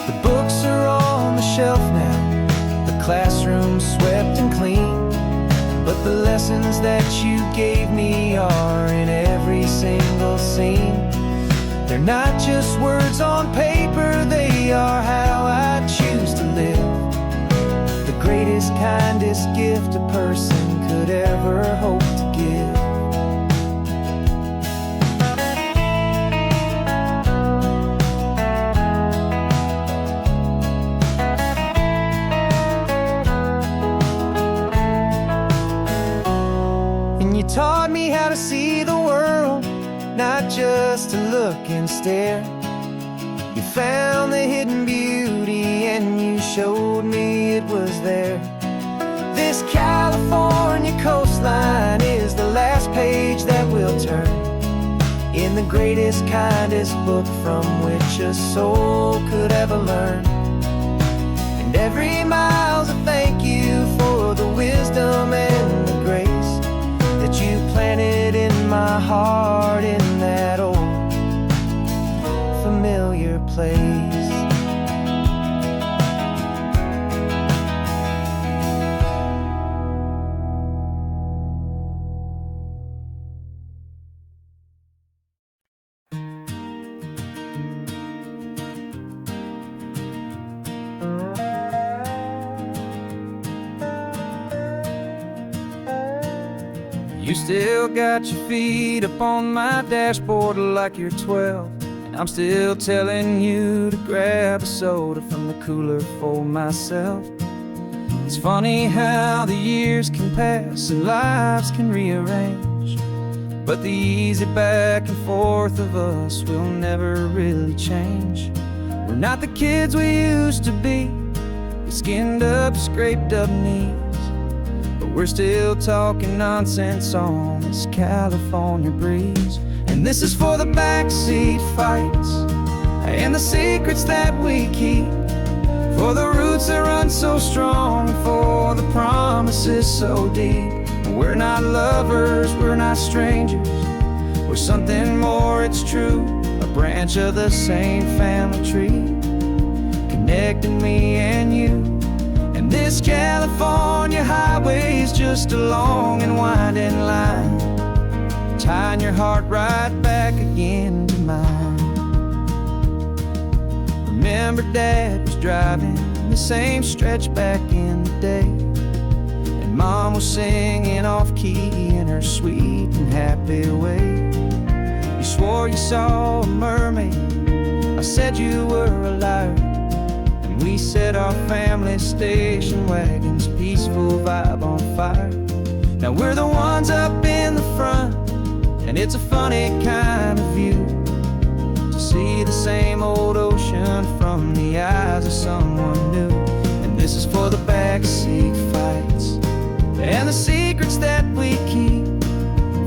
The books are on the shelf now, the classroom swept and clean, but the lessons that you gave me are in every single scene. They're not just words on paper, they are how I choose to live. The greatest, kindest gift a person could ever hope to give. And you taught me how to see the world, not just to look and stare. You found the hidden beauty and you showed me it was there. This California coastline is the last page that we'll turn in the greatest, kindest book from which a soul could ever learn. And every mile's a thank you for the wisdom and the grace that you planted in my heart in that old familiar place. You still got your feet up on my dashboard like you're 12, and I'm still telling you to grab a soda from the cooler for myself. It's funny how the years can pass and lives can rearrange, but the easy back and forth of us will never really change. We're not the kids we used to be, with skinned up, scraped up knees, but we're still talking nonsense on this California breeze. And this is for the backseat fights and the secrets that we keep, for the roots that run so strong, for the promises so deep. We're not lovers, we're not strangers, we're something more, it's true. A branch of the same family tree, connecting me and you. And this California highway is just a long and winding line, tying your heart right back again to mine. Remember Dad was driving the same stretch back in the day, and Mom was singing off-key in her sweet and happy way. You swore you saw a mermaid, I said you were a liar, and we set our family station wagon's peaceful vibe on fire. Now we're the ones up in the front, and it's a funny kind of view to see the same old ocean from the eyes of someone new. And this is for the backseat fights and the secrets that we keep,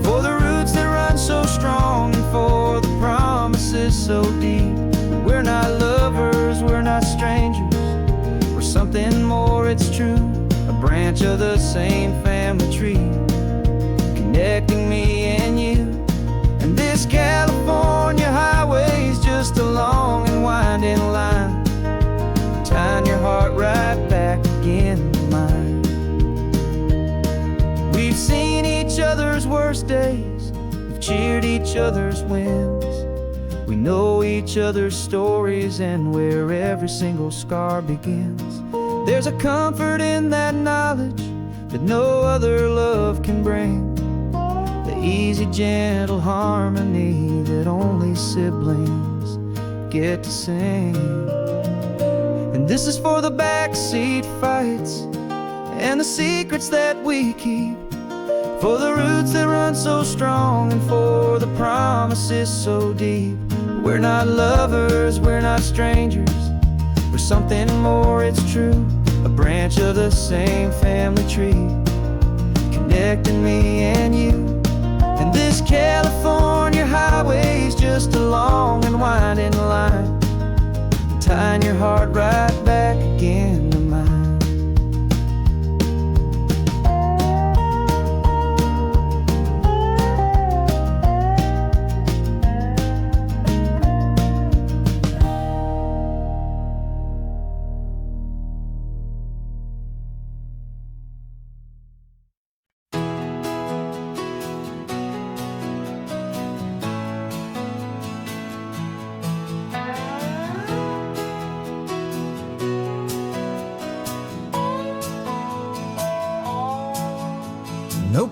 for the roots that run so strong and for the promises so deep. We're not lovers, we're not strangers, we're something more, it's true. A branch of the same family tree, connecting me and you. And this California highway is just a long and winding line, tying your heart right back again to mine. We've seen each other's worst days, we've cheered each other's wins, we know each other's stories and where every single scar begins. There's a comfort in that knowledge that no other love can bring, the easy, gentle harmony that only siblings get to sing. And this is for the backseat fights and the secrets that we keep, for the roots that run so strong and for the promises so deep. We're not lovers, we're not strangers, we're something more, it's true. A branch of the same family tree, connecting me and you. And this California highway is just a long and winding line, tying your heart right back again to mine.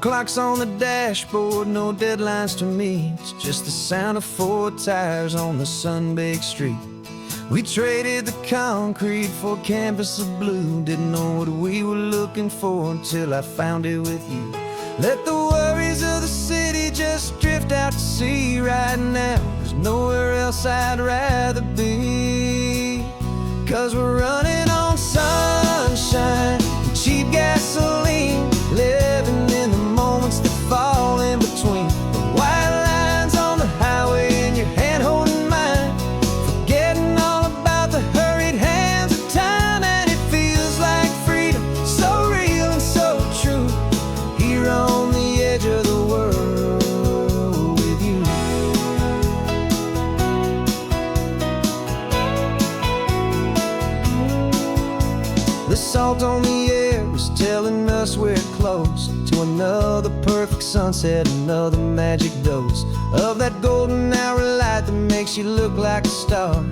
clocks on the dashboard, no deadlines to meet. It's just the sound of 4 tires on the sun-baked street. We traded the concrete for a canvas of blue. Didn't know what we were looking for until I found it with you. Let the worries of the city just drift out to sea. Right now, there's nowhere else I'd rather be. 'Cause we're running on sunshine and cheap gasoline, living in the moments that fall in between. The white lines on the highway and your hand holding mine, forgetting all about the hurried hands of time. And it feels like freedom, so real and so true, here on the edge of the world with you. The salt on the air is telling us we're close to another perfect sunset, another magic dose of that golden hour light that makes you look like a star,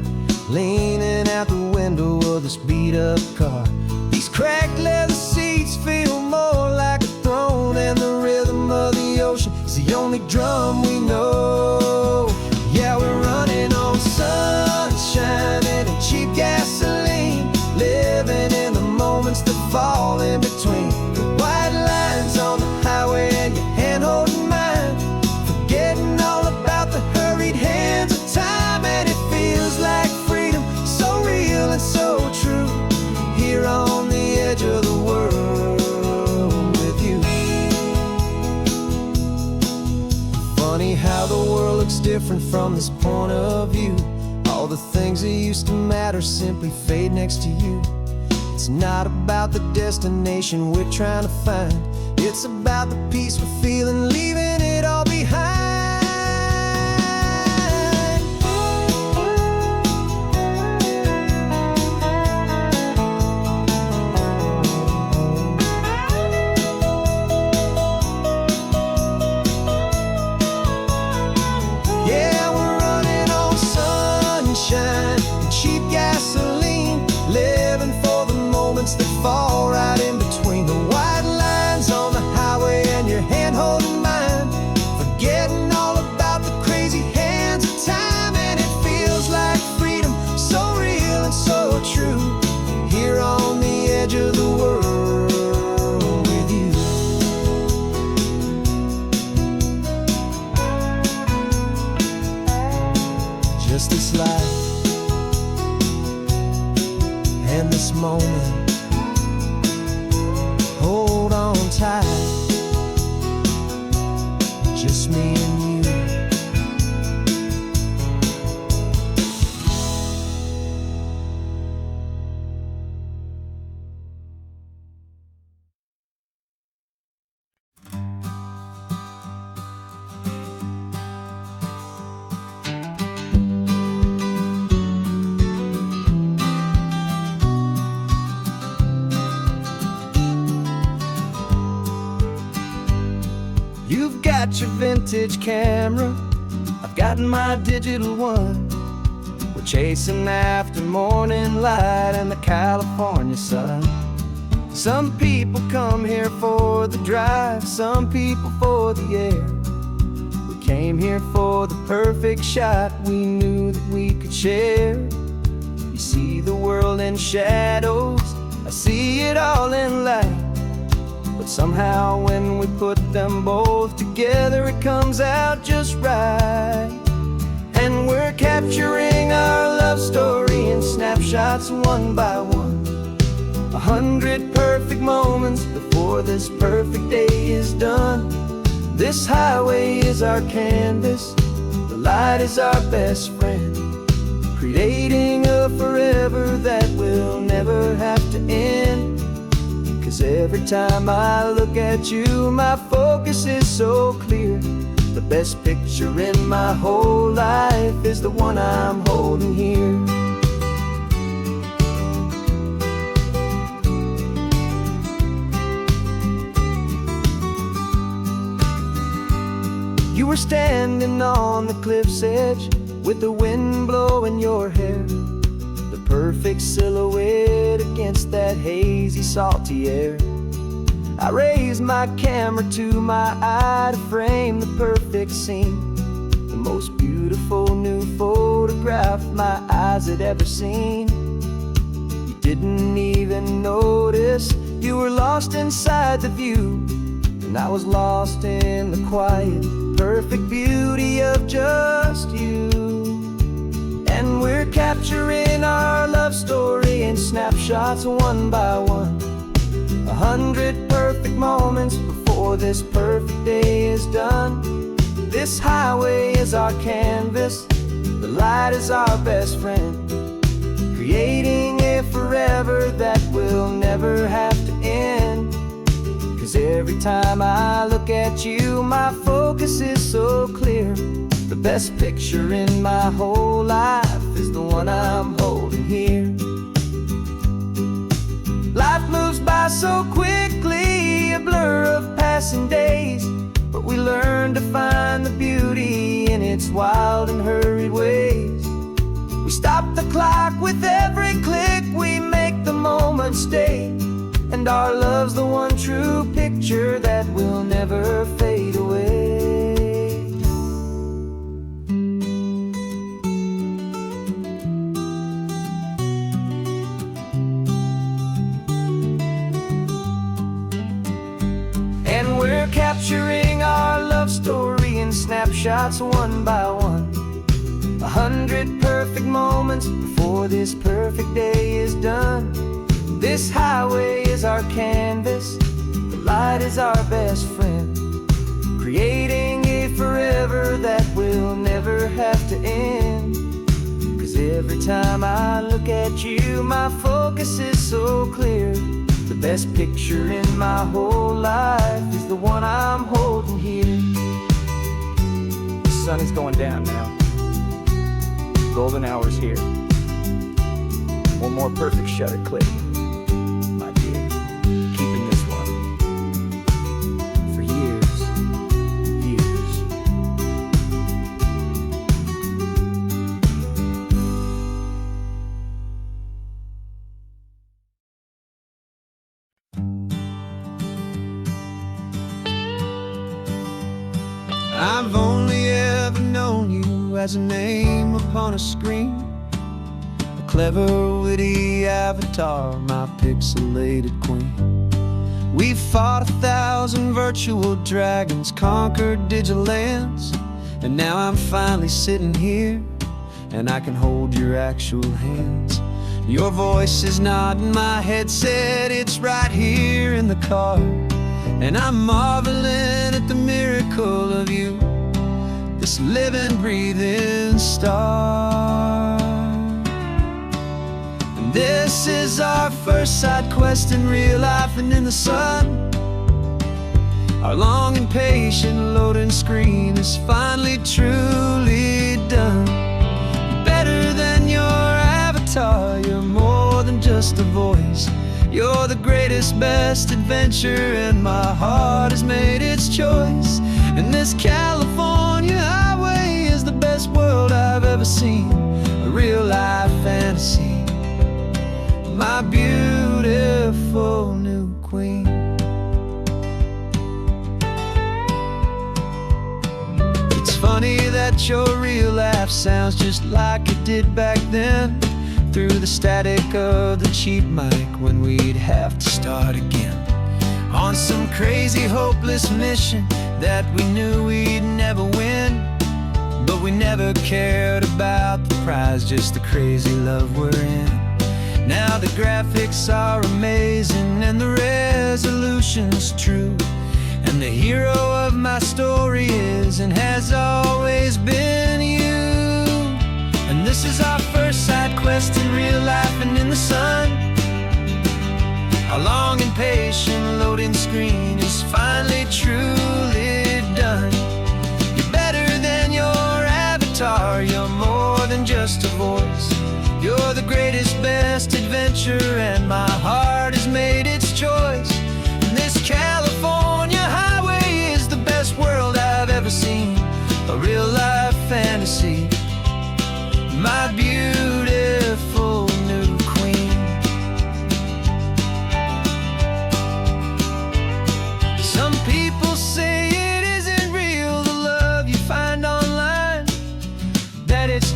leaning out the window of this beat-up car. These cracked leather seats feel more like a throne, and the rhythm of the ocean is the only drum we know. Yeah, we're running on sunshine and a cheap gasoline, living in the moments that fall in between. The white lines on the highway and your hand holding mine, forgetting all about the hurried hands of time. And it feels like freedom, so real and so true, here on the edge of the world with you. Funny how the world looks different from this point of view. All the things that used to matter simply fade next to you. It's not about the destination we're trying to find, it's about the peace we're feeling, leaving it all behind. Yeah, we're running on sunshine and cheap gasoline, living for the moments that fall right in between. The white lines on the highway and your hand holding mine, forgetting all about the crazy hands of time. And it feels like freedom, so real and so true, here on the edge of the world with you. Just this life and this moment, hold on tight, just me and you. You've got your vintage camera, I've got my digital one. We're chasing after morning light and the California sun. Some people come here for the drive, some people for the air. We came here for the perfect shot we knew that we could share. You see the world in shadows, I see it all in light. But somehow when we put them both together, it comes out just right. And we're capturing our love story in snapshots one by one. 100 perfect moments before this perfect day is done. This highway is our canvas, the light is our best friend, creating a forever that will never have to end. 'Cause every time I look at you, my focus is so clear. The best picture in my whole life is the one I'm holding here. You were standing on the cliff's edge with the wind blowing your hair, the perfect silhouette against that hazy, salty air. I raised my camera to my eye to frame the perfect scene, the most beautiful new photograph my eyes had ever seen. You didn't even notice you were lost inside the view, and I was lost in the quiet, perfect beauty of just you. And we're capturing our love story in snapshots one by one, 100 perfect moments before this perfect day is done. This highway is our canvas, the light is our best friend, creating a forever that will never have to end. 'Cause every time I look at you, my focus is so clear. The best picture in my whole life is the one I'm holding here. Life moves by so quickly, a blur of passing days, but we learn to find the beauty in its wild and hurried ways. We stop the clock with every click, we make the moment stay, and our love's the one true picture that will never fade away. And we're capturing our love story in snapshots one by one, 100 perfect moments before this perfect day is done. This highway is our canvas, the light is our best friend, creating a forever that will never have to end. 'Cause every time I look at you, my focus is so clear. The best picture in my whole life is the one I'm holding here. The sun is going down now. Golden hour's here. One more perfect shutter click, my dear. Keeping this one for years, years. I've only ever known you as a name upon a screen, a clever, witty avatar, my pixelated queen. We fought 1,000 virtual dragons, conquered digital lands, and now I'm finally sitting here, and I can hold your actual hands. Your voice is not in my headset, it's right here in the car, and I'm marveling at the miracle of you, this living, breathing star. And this is our first side quest in real life and in the sun. Our long and patient loading screen is finally truly done. Better than your avatar, you're more than just a voice. You're the greatest, best adventure, and my heart has made its choice. And this California highway is the best world I've ever seen, a real life fantasy, my beautiful new queen. It's funny that your real life sounds just like it did back then, through the static of the cheap mic when we'd have to start again, on some crazy hopeless mission that we knew we'd never win. But we never cared about the prize, just the crazy love we're in. Now the graphics are amazing and the resolution's true, and the hero of my story is and has always been you. And this is our first side quest in real life and in the sun. Our long and patient loading screen is finally truly done. You're better than your avatar, you're more than just a voice. You're the greatest, best adventure, and my heart has made its choice. And this California highway is the best world I've ever seen, a real life fantasy, my beautiful new queen.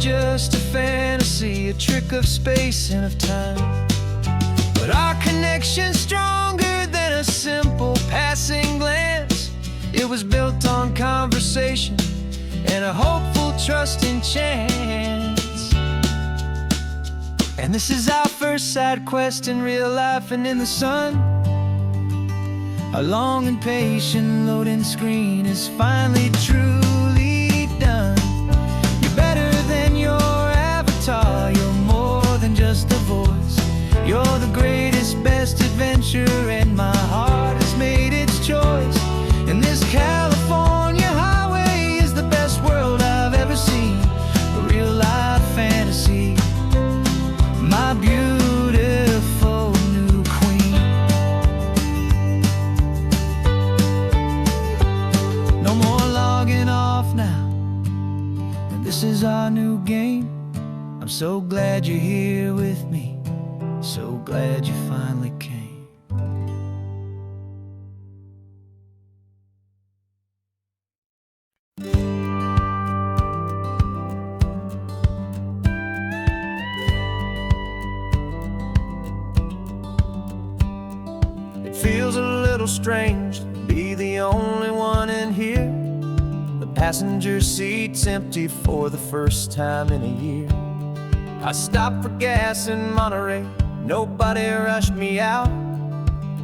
just a fantasy, a trick of space and of time. But our connection's stronger than a simple passing glance. It was built on conversation and a hopeful, trusting chance. And this is our first side quest in real life and in the sun. Our long and patient loading screen is finally truly done. You're better than your avatar, you're more than just a voice. You're the greatest, best adventure, and my heart has made its choice. And this California highway is the best world I've ever seen. A real life fantasy, my beautiful new queen. No more logging off now, and this is our new game. I'm so glad you're here with me, so glad you finally came. It feels a little strange to be the only one in here. The passenger seat's empty for the first time in a year. I stopped for gas in Monterey, nobody rushed me out.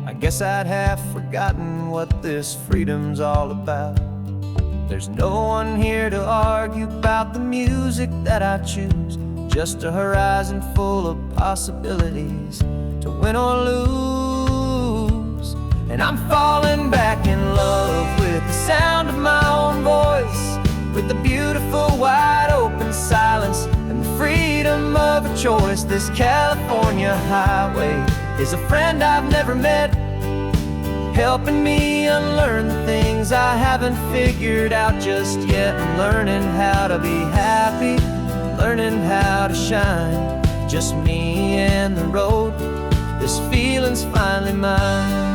I guess I'd have forgotten what this freedom's all about. There's no one here to argue about the music that I choose, just a horizon full of possibilities to win or lose. And I'm falling back in love with the sound of my own voice, with the beautiful wide open silence and the freedom of a choice. This California highway is a friend I've never met, helping me unlearn the things I haven't figured out just yet. I'm learning how to be happy, learning how to shine, just me and the road. This feeling's finally mine.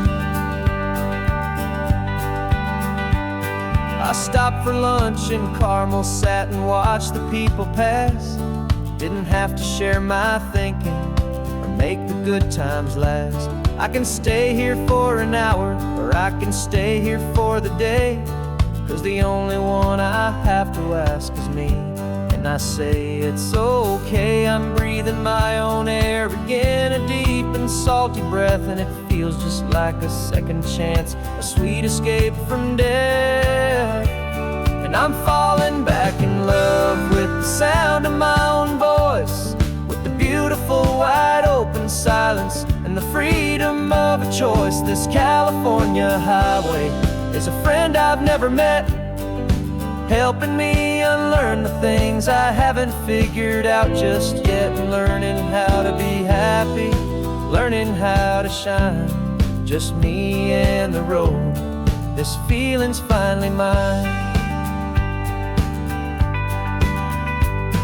I stopped for lunch in Carmel, sat and watched the people pass. Didn't have to share my thinking or make the good times last. I can stay here for an hour, or I can stay here for the day, 'cause the only one I have to ask is me. And I say it's okay, I'm breathing my own air again, a deep and salty breath, and it feels just like a second chance, a sweet escape from death. And I'm falling back in love with the sound of my own voice, with the beautiful wide open silence and the freedom of a choice. This California highway is a friend I've never met, helping me unlearn the things I haven't figured out just yet. Learning how to be happy, learning how to shine, just me and the road. This feeling's finally mine.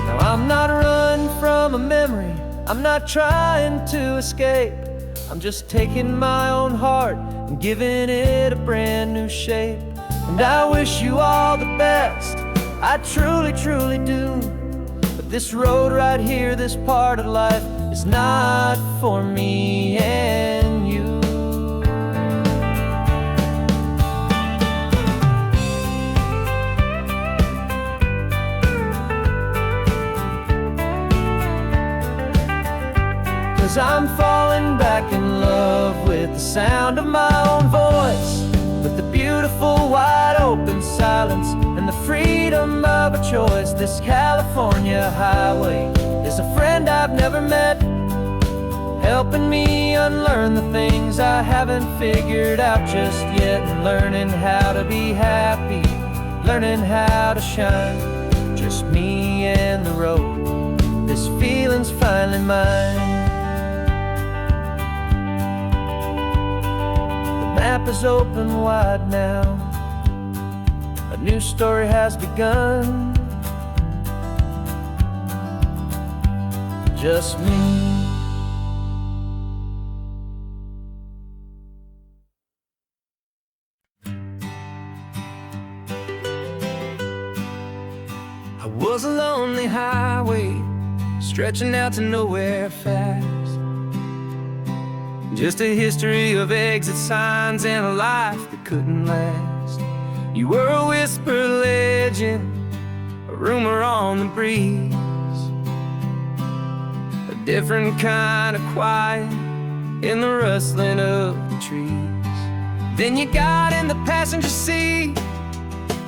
Now I'm not running from a memory, I'm not trying to escape. I'm just taking my own heart and giving it a brand new shape. And I wish you all the best, I truly, truly do. But this road right here, this part of life, is not for me and you. Cause I'm falling back in love with the sound of my own voice, with the beautiful wide open silence and the freedom of a choice. This California highway is a friend I've never met, helping me unlearn the things I haven't figured out just yet. And learning how to be happy, learning how to shine, just me and the road. This feeling's finally mine. The map is open wide now, a new story has begun, just me. I was alone lonely highway, stretching out to nowhere fast. Just a history of exit signs and a life that couldn't last. You were a whisper legend, a rumor on the breeze, a different kind of quiet in the rustling of the trees. Then you got in the passenger seat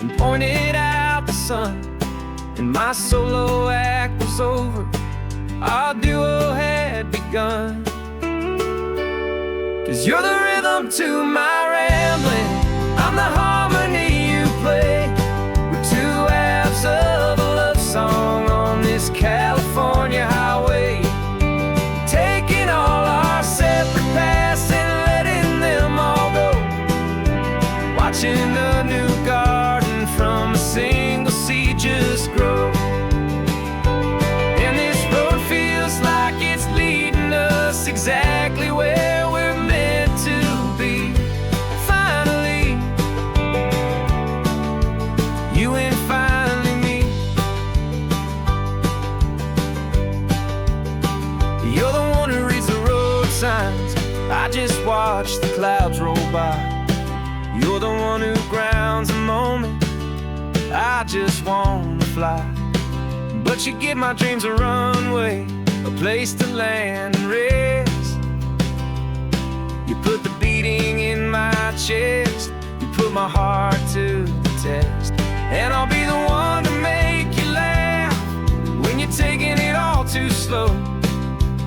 and pointed out the sun, and my solo act was over, our duo had begun. 'Cause you're the rhythm to my rambling, I'm the harmony you play. We're two halves of a love song on this California highway, taking all our separate paths and letting them all go, watching a new garden from a single seed just grow. And this road feels like it's leading us exactly where we're meant to be. Finally, you and finally me. You're the one who reads the road signs, I just watch the clouds roll by. You're the one who grounds a moment, I just wanna fly. But you give my dreams a runway, a place to land and rest. You put the beating in my chest, you put my heart to the test. And I'll be the one to make you laugh when you're taking it all too slow.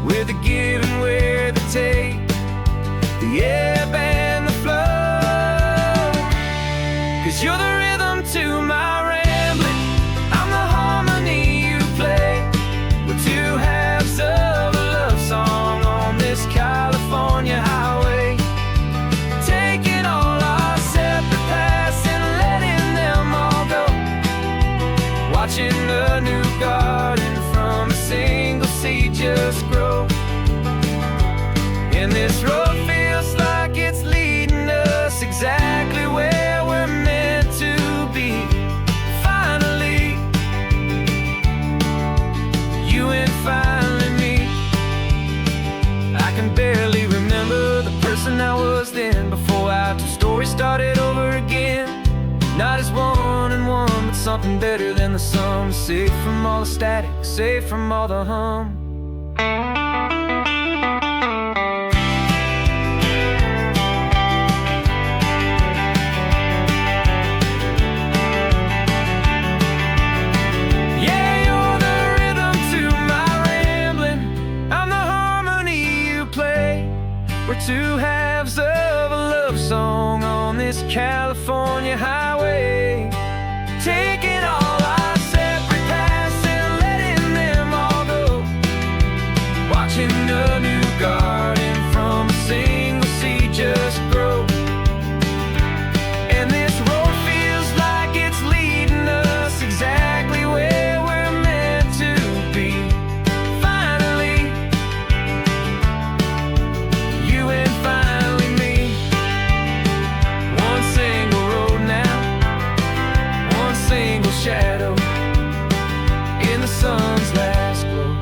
We're the give and we're the take, the ebb and the flow. 'Cause you're the rhythm to my rambling, I'm the harmony you play. We're two halves of a love song on this California highway, taking all our separate paths and letting them all go, watching a new garden from a single seed just grow. And this road feels like it's leading us exactly where we're meant to be. Finally, you and finally me. I can barely remember the person I was then, before our two stories started over again. Not as one and one, but something better than the sum. Safe from all the static, safe from all the hum. We're two halves of a love song on this California highway, taking all our separate paths and letting them all go, watching a new garden from a single seed just grow. And this road feels like it's leading us exactly where we're meant to be. Finally, you and finally me. One single road now, one single shadow in the sun's last glow.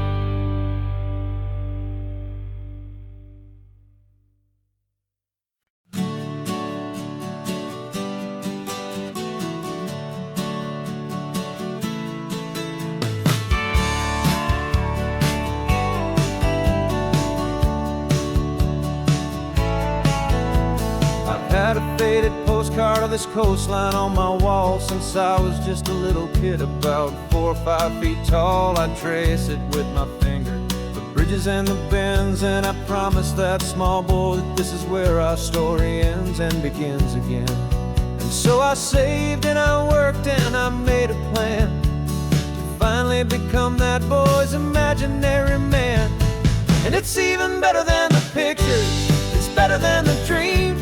Had a faded postcard of this coastline on my wall since I was just a little kid, about 4 or 5 feet tall. I trace it with my finger, the bridges and the bends, and I promised that small boy that this is where our story ends and begins again. And so I saved and I worked and I made a plan to finally become that boy's imaginary man. And it's even better than the pictures, it's better than the dream,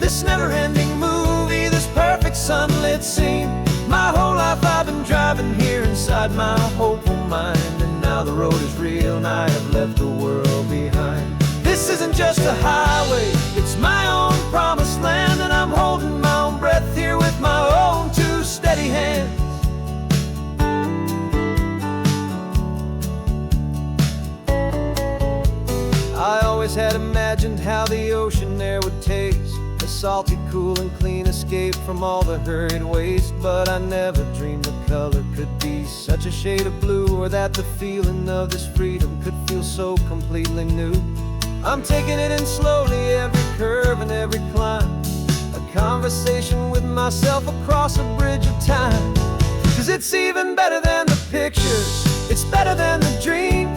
this never-ending movie, this perfect sunlit scene. My whole life I've been driving here inside my hopeful mind, and now the road is real and I have left the world behind. This isn't just a highway, it's my own promised land, and I'm holding my own breath here with my own two steady hands. always had imagined how the ocean air would taste, a salty, cool and clean escape from all the hurried waste. But I never dreamed the color could be such a shade of blue, or that the feeling of this freedom could feel so completely new. I'm taking it in slowly, every curve and every climb, a conversation with myself across a bridge of time. 'Cause it's even better than the pictures, it's better than the dream,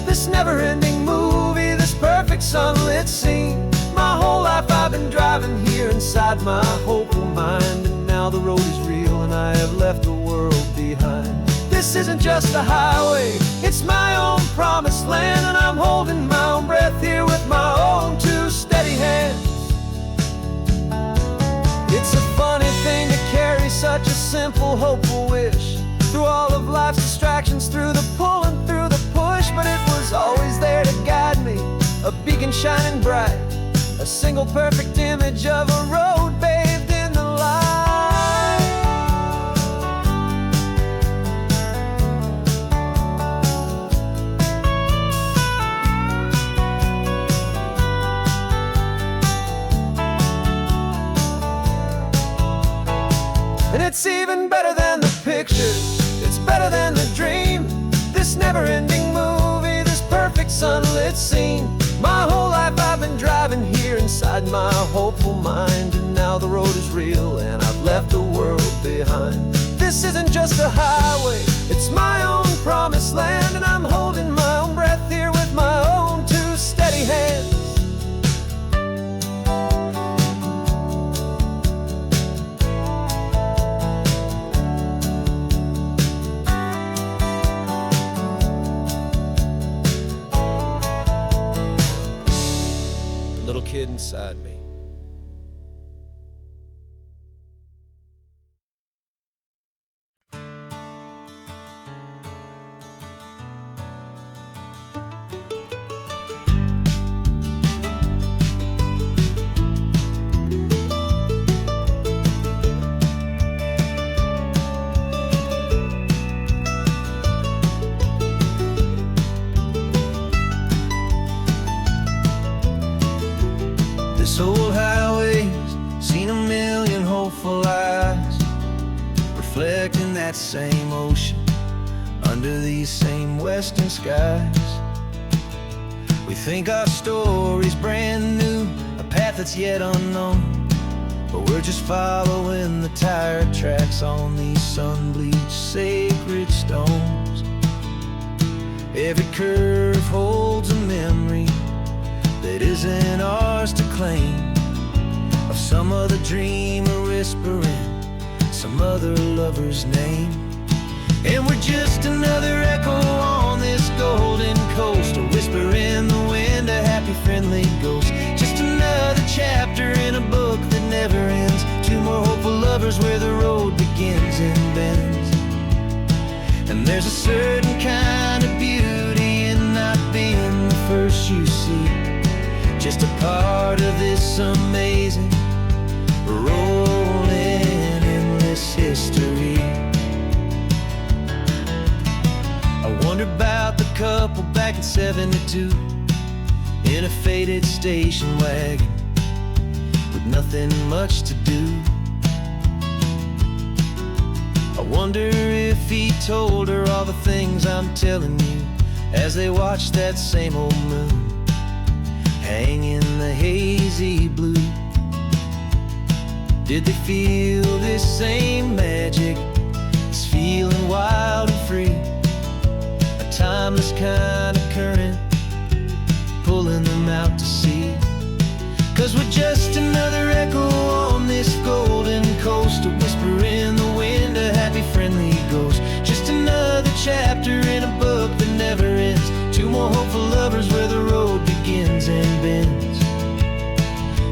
this never-ending movie, this perfect sunlit scene. My whole life I've been driving here inside my hopeful mind, and now the road is real and I have left the world behind. This isn't just a highway, it's my own promised land, and I'm holding my own breath here with my own two steady hands. It's a funny thing to carry such a simple, hopeful wish through all of life's distractions, through the pull and through the push. But it was always there to guide me, a beacon shining bright, a single perfect image of a road bathed in the light. And it's even better than the pictures, it's better than the dream, this never-ending movie, this perfect sunlit scene. My whole life I've been driving here inside my hopeful mind, and now the road is real and I've left the world behind. This isn't just a highway, it's my own promised land, and I'm holding my own breath here with my own two steady hands. Little kid inside me. This old highway's seen a million hopeful eyes, reflecting that same ocean under these same western skies. We think our story's brand new, a path that's yet unknown, but we're just following the tired tracks on these sun-bleached sacred stones. Every curve holds a memory that isn't ours to claim, of some other dreamer whispering some other lover's name. And we're just another echo on this golden coast, a whisper in the wind, a happy friendly ghost. Just another chapter in a book that never ends, two more hopeful lovers where the road begins and bends. And there's a certain kind of beauty in not being the first you see, just a part of this amazing, rolling, endless history. I wonder about the couple back in '72 in a faded station wagon with nothing much to do. I wonder if he told her all the things I'm telling you as they watched that same old moon hang in the hazy blue. Did they feel this same magic, this feeling wild and free, a timeless kind of current pulling them out to sea? 'Cause we're just another echo on this golden coast, a whisper in the wind, a happy friendly ghost. Just another chapter in a book that never ends, two more hopeful lovers where the road begins and bends.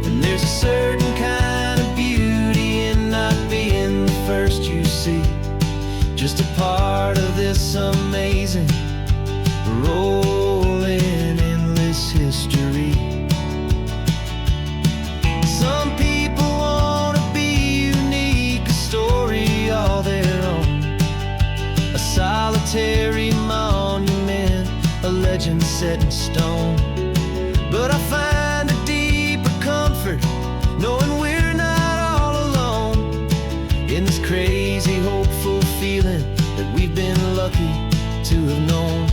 And there's a certain kind of beauty in not being the first you see, just a part of this amazing, rolling, endless history. Some people want to be unique, a story all their own, a solitary monument, a legend set in stone. but I find a deeper comfort knowing we're not all alone in this crazy, hopeful feeling that we've been lucky to have known.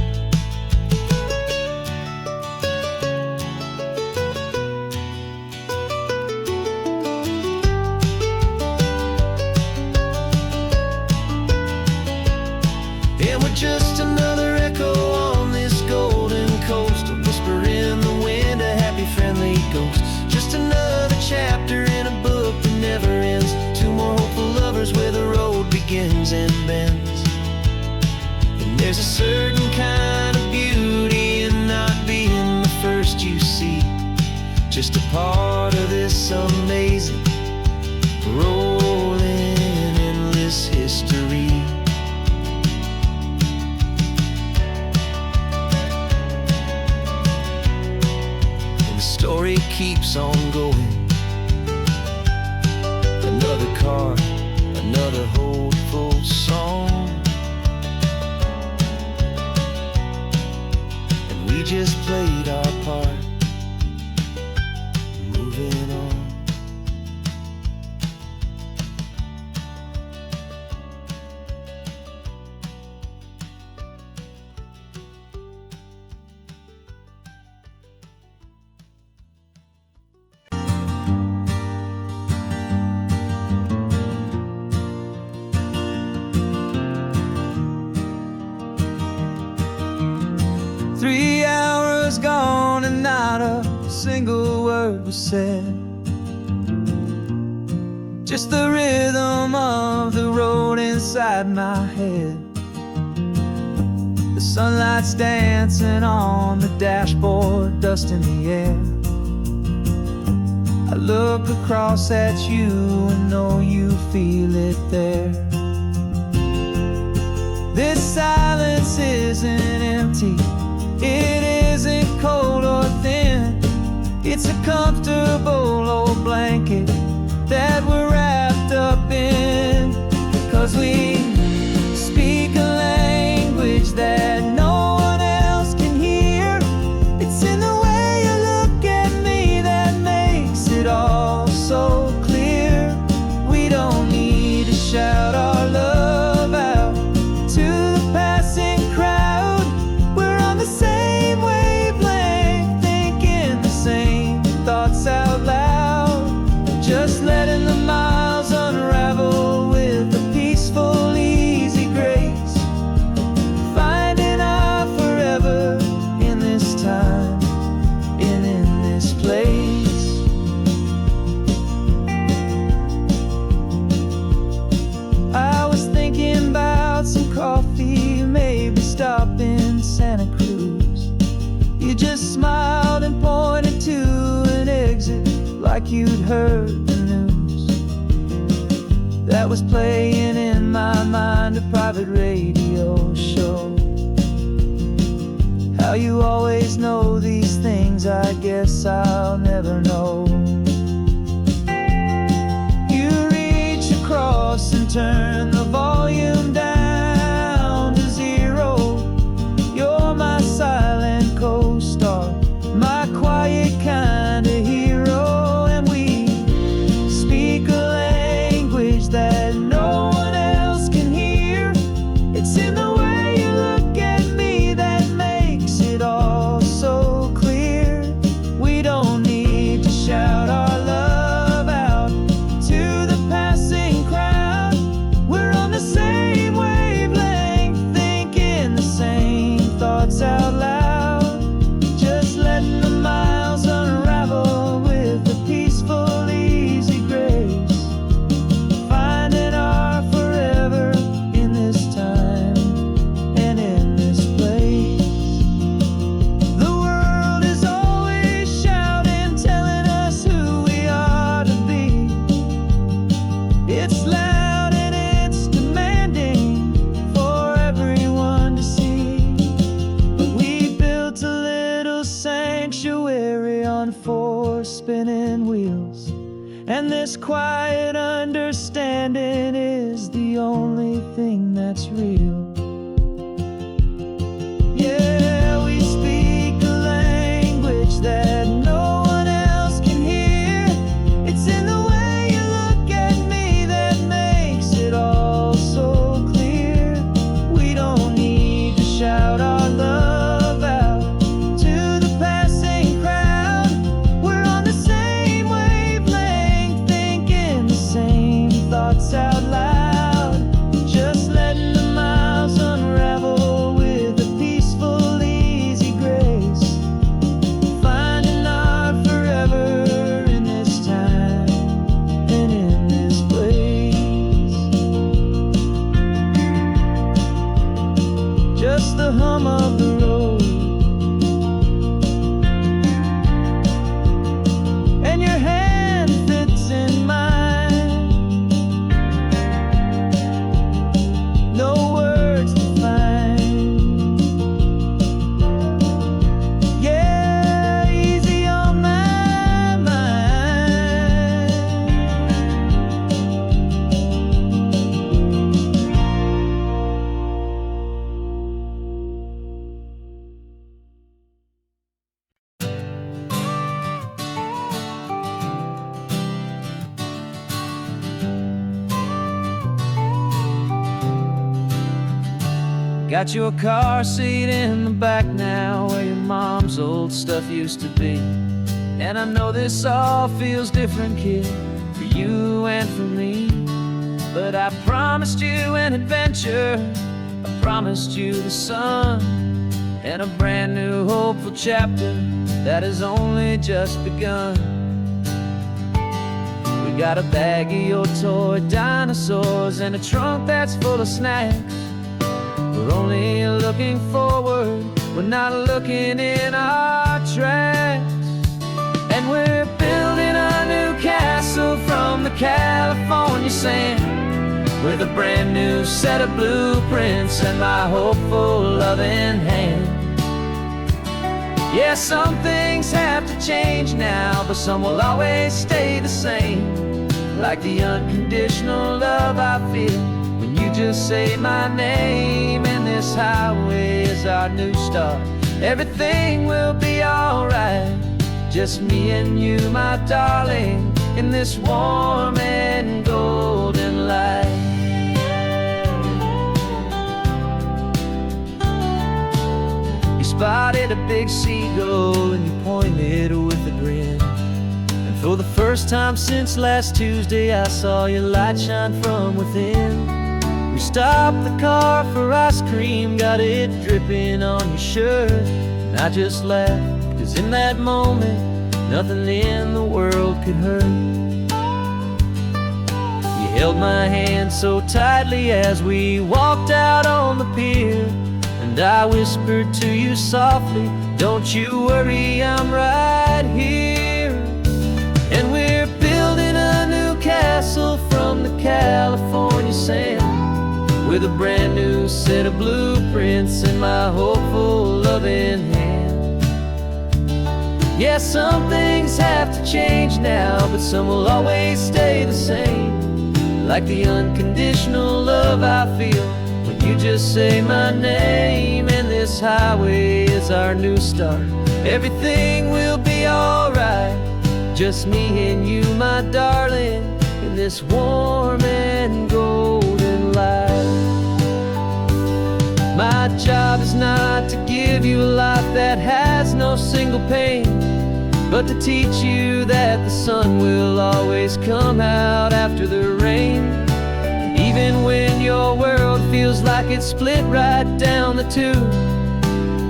And we're just another echo on this golden coast, a whisper in the wind, a happy, friendly ghost. Just another chapter in a book that never ends. Two more hopeful lovers where the road begins and bends. And there's a certain kind of beauty in not being the first you see, just a part of this amazing, rolling, endless history. Story keeps on going. Another card, another hopeful song, and we just played our part, moving on. Three hours gone and not a single word was said. Just the rhythm of the road inside my head. The sunlight's dancing on the dashboard, dust in the air. I look across at you and know you feel it there. This silence isn't empty, it isn't cold or thin. It's a comfortable old blanket that we're wrapped up in. 'Cause we speak a language that no one else can hear. It's in the way you look at me that makes it all so clear. We don't need to shout our love out to the passing crowd. We're on the same wavelength, thinking the same thoughts out loud. Just letting the miles unravel with a peaceful, easy grace. Finding our forever in this time and in this place. I was thinking about some coffee, maybe stop in Santa Cruz. You just smiled and pointed to an exit like you'd heard the news. That was playing in my mind, a private radio show. How you always know these things, I guess I'll never know. You reach across and turn the volume down to zero. You're my silent co-star, my quiet kind of hero. And we speak a language that no one else can hear. It's in the way you look at me that makes it all so clear. We don't need to shout our love out to the passing crowd. We're on the same wavelength, thinking the same thoughts out loud. Just letting the miles unravel with a peaceful, easy grace. Finding our forever in this time and in this place. The world is always shouting, telling us who we are to be. It's loud and it's demanding for everyone to see. But we built a little sanctuary on four spinning wheels, and this quiet understanding is the only thing that's real. Yeah, we speak a language that Got your car seat in the back now, where your mom's old stuff used to be. And I know this all feels different, kid, for you and for me. But I promised you an adventure, I promised you the sun, and a brand new hopeful chapter that has only just begun. We got a bag of your toy dinosaurs and a trunk that's full of snacks. We're only looking forward, we're not looking in our tracks. And we're building a new castle from the California sand, with a brand new set of blueprints and my hopeful loving hand. Yeah, some things have to change now, but some will always stay the same. Like the unconditional love I feel when you just say my name. And this highway is our new start. Everything will be alright, just me and you, my darling, in this warm and golden light. You spotted a big seagull and you pointed with a grin. And for the first time since last Tuesday, I saw your light shine from within. We stopped the car for ice cream, got it dripping on your shirt. And I just laughed, 'cause in that moment, nothing in the world could hurt. You held my hand so tightly as we walked out on the pier, and I whispered to you softly, don't you worry, I'm right here. And we're building a new castle from the California sand, with a brand new set of blueprints in my hopeful loving hand. Yeah, some things have to change now, but some will always stay the same. Like the unconditional love I feel when you just say my name. And this highway is our new start. Everything will be alright, just me and you, my darling, in this warm and golden light. My job is not to give you a life that has no single pain, but to teach you that the sun will always come out after the rain. Even when your world feels like it's split right down the two,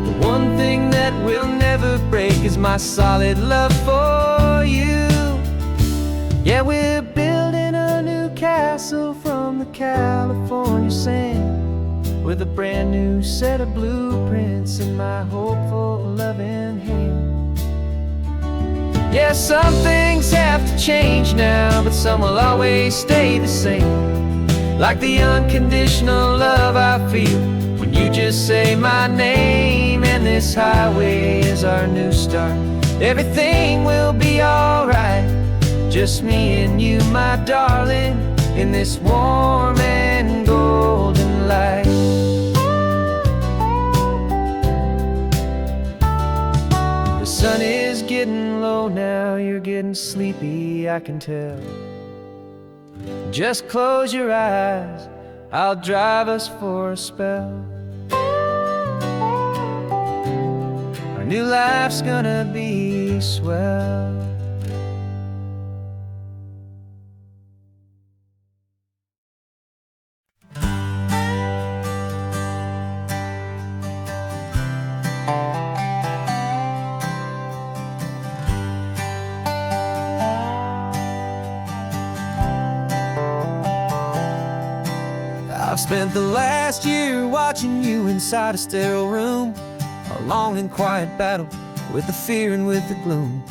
the one thing that will never break is my solid love for you. Yeah, we're building a new castle from the California sand, with a brand new set of blueprints in my hopeful loving hand. Yeah, some things have to change now, but some will always stay the same. Like the unconditional love I feel when you just say my name. And this highway is our new start. Everything will be alright, just me and you, my darling, in this warm and golden light. The sun is getting low now, you're getting sleepy, I can tell. Just close your eyes, I'll drive us for a spell. Our new life's gonna be swell. I've spent the last year watching you inside a sterile room, a long and quiet battle with the fear and with the gloom.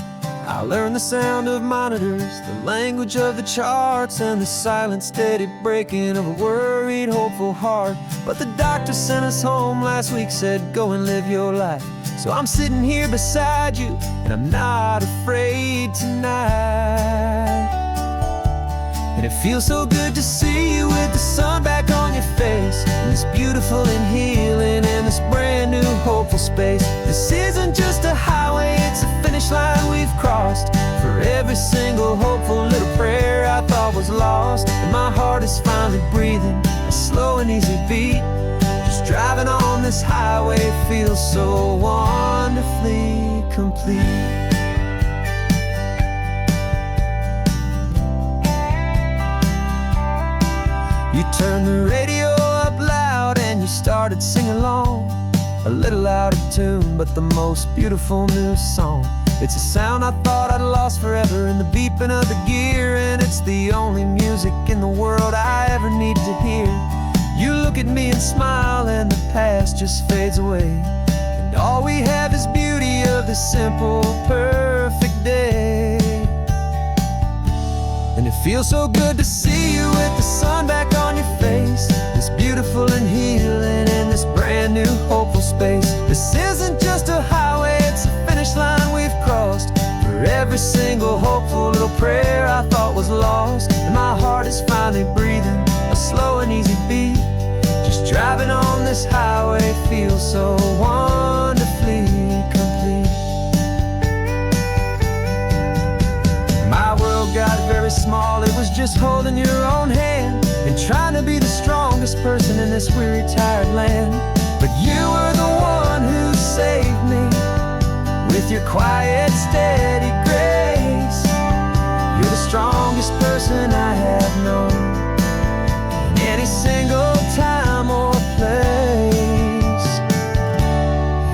I learned the sound of monitors, the language of the charts, and the silent steady breaking of a worried, hopeful heart. But the doctor sent us home last week, said go and live your life. So I'm sitting here beside you, and I'm not afraid tonight. And it feels so good to see you with the sun back on your face, and this beautiful and healing in this brand new hopeful space. This isn't just a highway, it's a finish line we've crossed. For every single hopeful little prayer I thought was lost, and my heart is finally breathing a slow and easy beat, just driving on this highway feels so wonderfully complete. You turned the radio up loud and you started singing along, a little out of tune, but the most beautiful new song. It's a sound I thought I'd lost forever in the beeping of the gear, and it's the only music in the world I ever need to hear. You look at me and smile and the past just fades away, and all we have is beauty of this simple, perfect day. And it feels so good to see you with the sun back on your face, this beautiful and healing in this brand new hopeful space. This isn't just a highway, it's a finish line we've crossed. For every single hopeful little prayer I thought was lost, and my heart is finally breathing a slow and easy beat. Just driving on this highway feels so wonderfully complete. My world got very small, it was just holding your own hand and trying to be the strongest person in this weary, tired land. But you were the one who saved me with your quiet, steady grace. You're the strongest person I have known in any single time or place.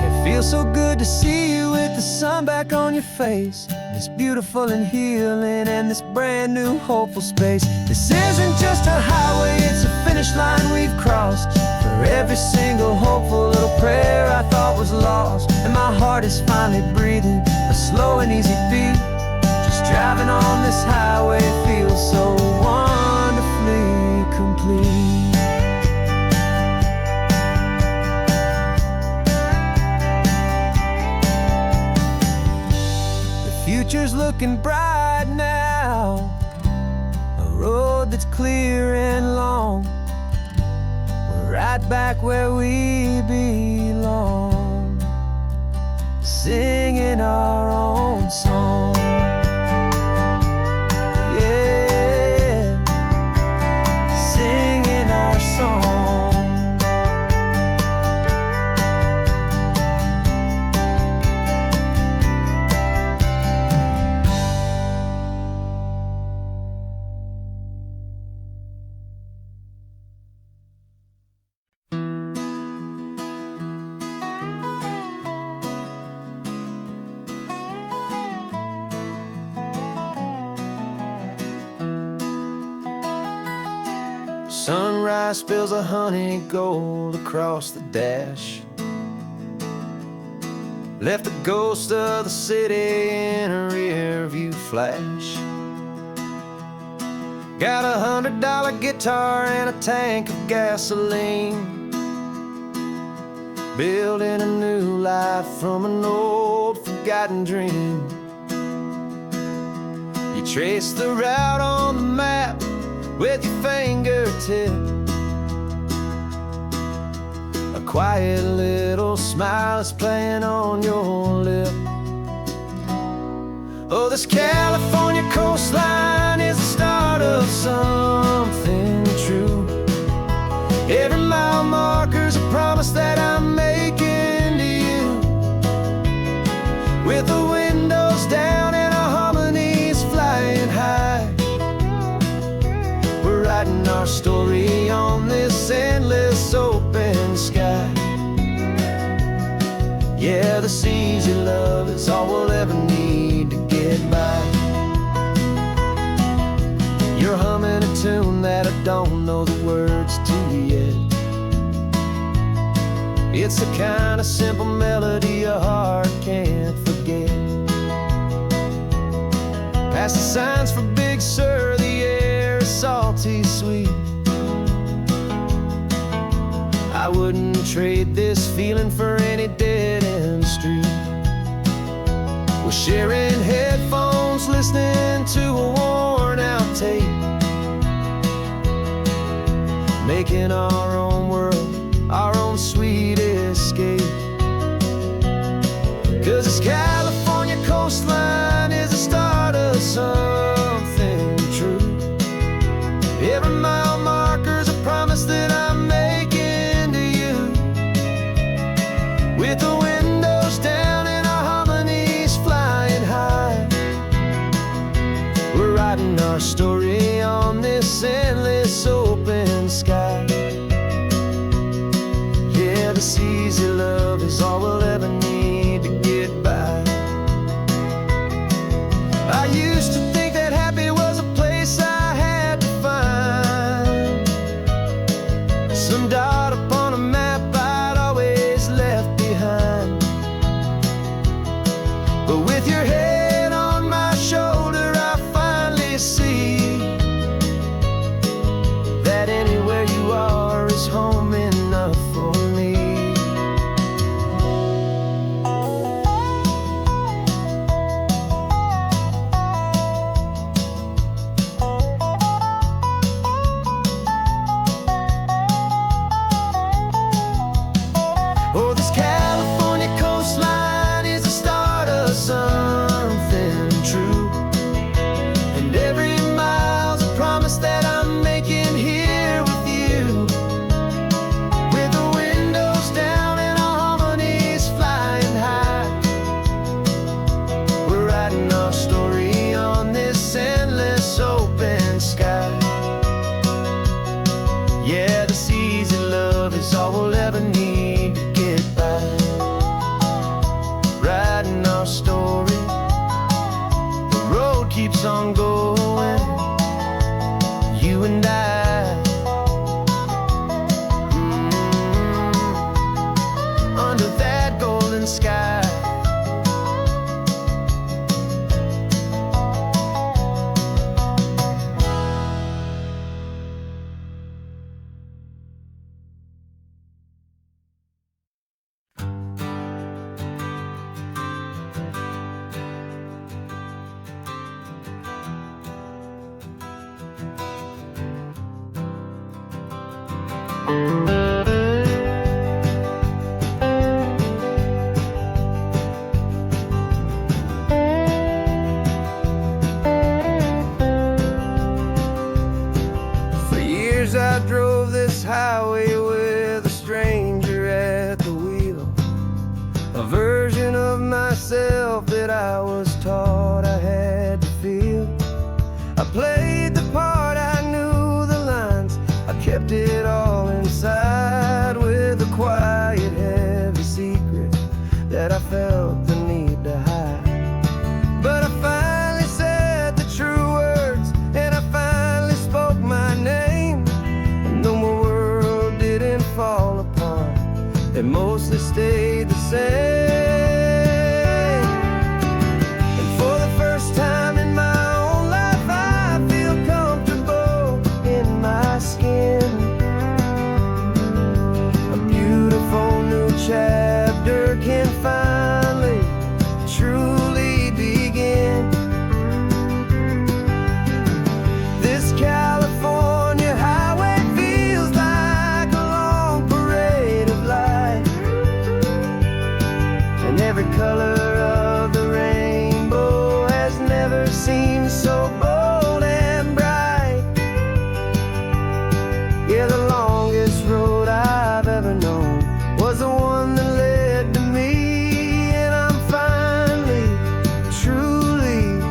It feels so good to see you with the sun back on your face, this beautiful and healing and this brand new hopeful space. This isn't just a highway, it's a finish line we've crossed. For every single hopeful little prayer I thought was lost, and my heart is finally breathing a slow and easy beat. Just driving on this highway feels so wonderfully complete. Future's looking bright now, a road that's clear and long. We're right back where we belong, singing our own song. Yeah, singing our song. Sunrise spills a honey gold across the dash, left the ghost of the city in a rear view flash. Got $100 guitar and a tank of gasoline, building a new life from an old forgotten dream. You trace the route on the map with your fingertip, a quiet little smile is playing on your lip. Oh, this California coastline is the start of something true. Every mile marker's a promise that I'm making to you. With the windows down and our harmonies flying high, we're writing our story on this endless open sky. Yeah, this easy love is all we'll ever need to get by. You're humming a tune that I don't know the words to yet. It's the kind of simple melody your heart can't forget. Past the signs for Big Sur, the air is salty sweet. I wouldn't trade this feeling for any dead-end street. We're sharing headphones, listening to a worn-out tape, making our own world, our own sweet escape. 'Cause this California coastline is the start of something true. Every mile marker's a promise that I'm making to you. our story on this endless open sky. Yeah, this easy love is all we'll ever need to get by. I used to think that happy was a place I had to find, some dot upon a map I'd always left behind. But with your head on my shoulder, I finally see that anywhere you are is home enough for me. Oh, this California coastline is the start of something true, and every mile's a promise that I'm making here with you. With the windows down and our harmonies flying high, we're writing our story on this endless open sky. Yeah, this easy love is all we'll ever need to get by. Writing our story, the road keeps on going, you and I. Under that golden sky. For years I drove this highway with a stranger at the wheel, a version of myself that I was taught I had to feel. I played the part, I knew the lines, I kept it all inside, with a quiet, heavy secret that I felt the need to hide. But I finally said the true words, and I finally spoke my name, and though my world didn't fall apart, it mostly stayed the same. And for the first time in my own life, I feel comfortable in my skin. A beautiful new chapter can finally truly begin. This California highway feels like a long parade of light, and every color of the rainbow has never seemed so bold and bright. Yeah, the longest road I've ever known was the one that led to me, and I'm finally, truly,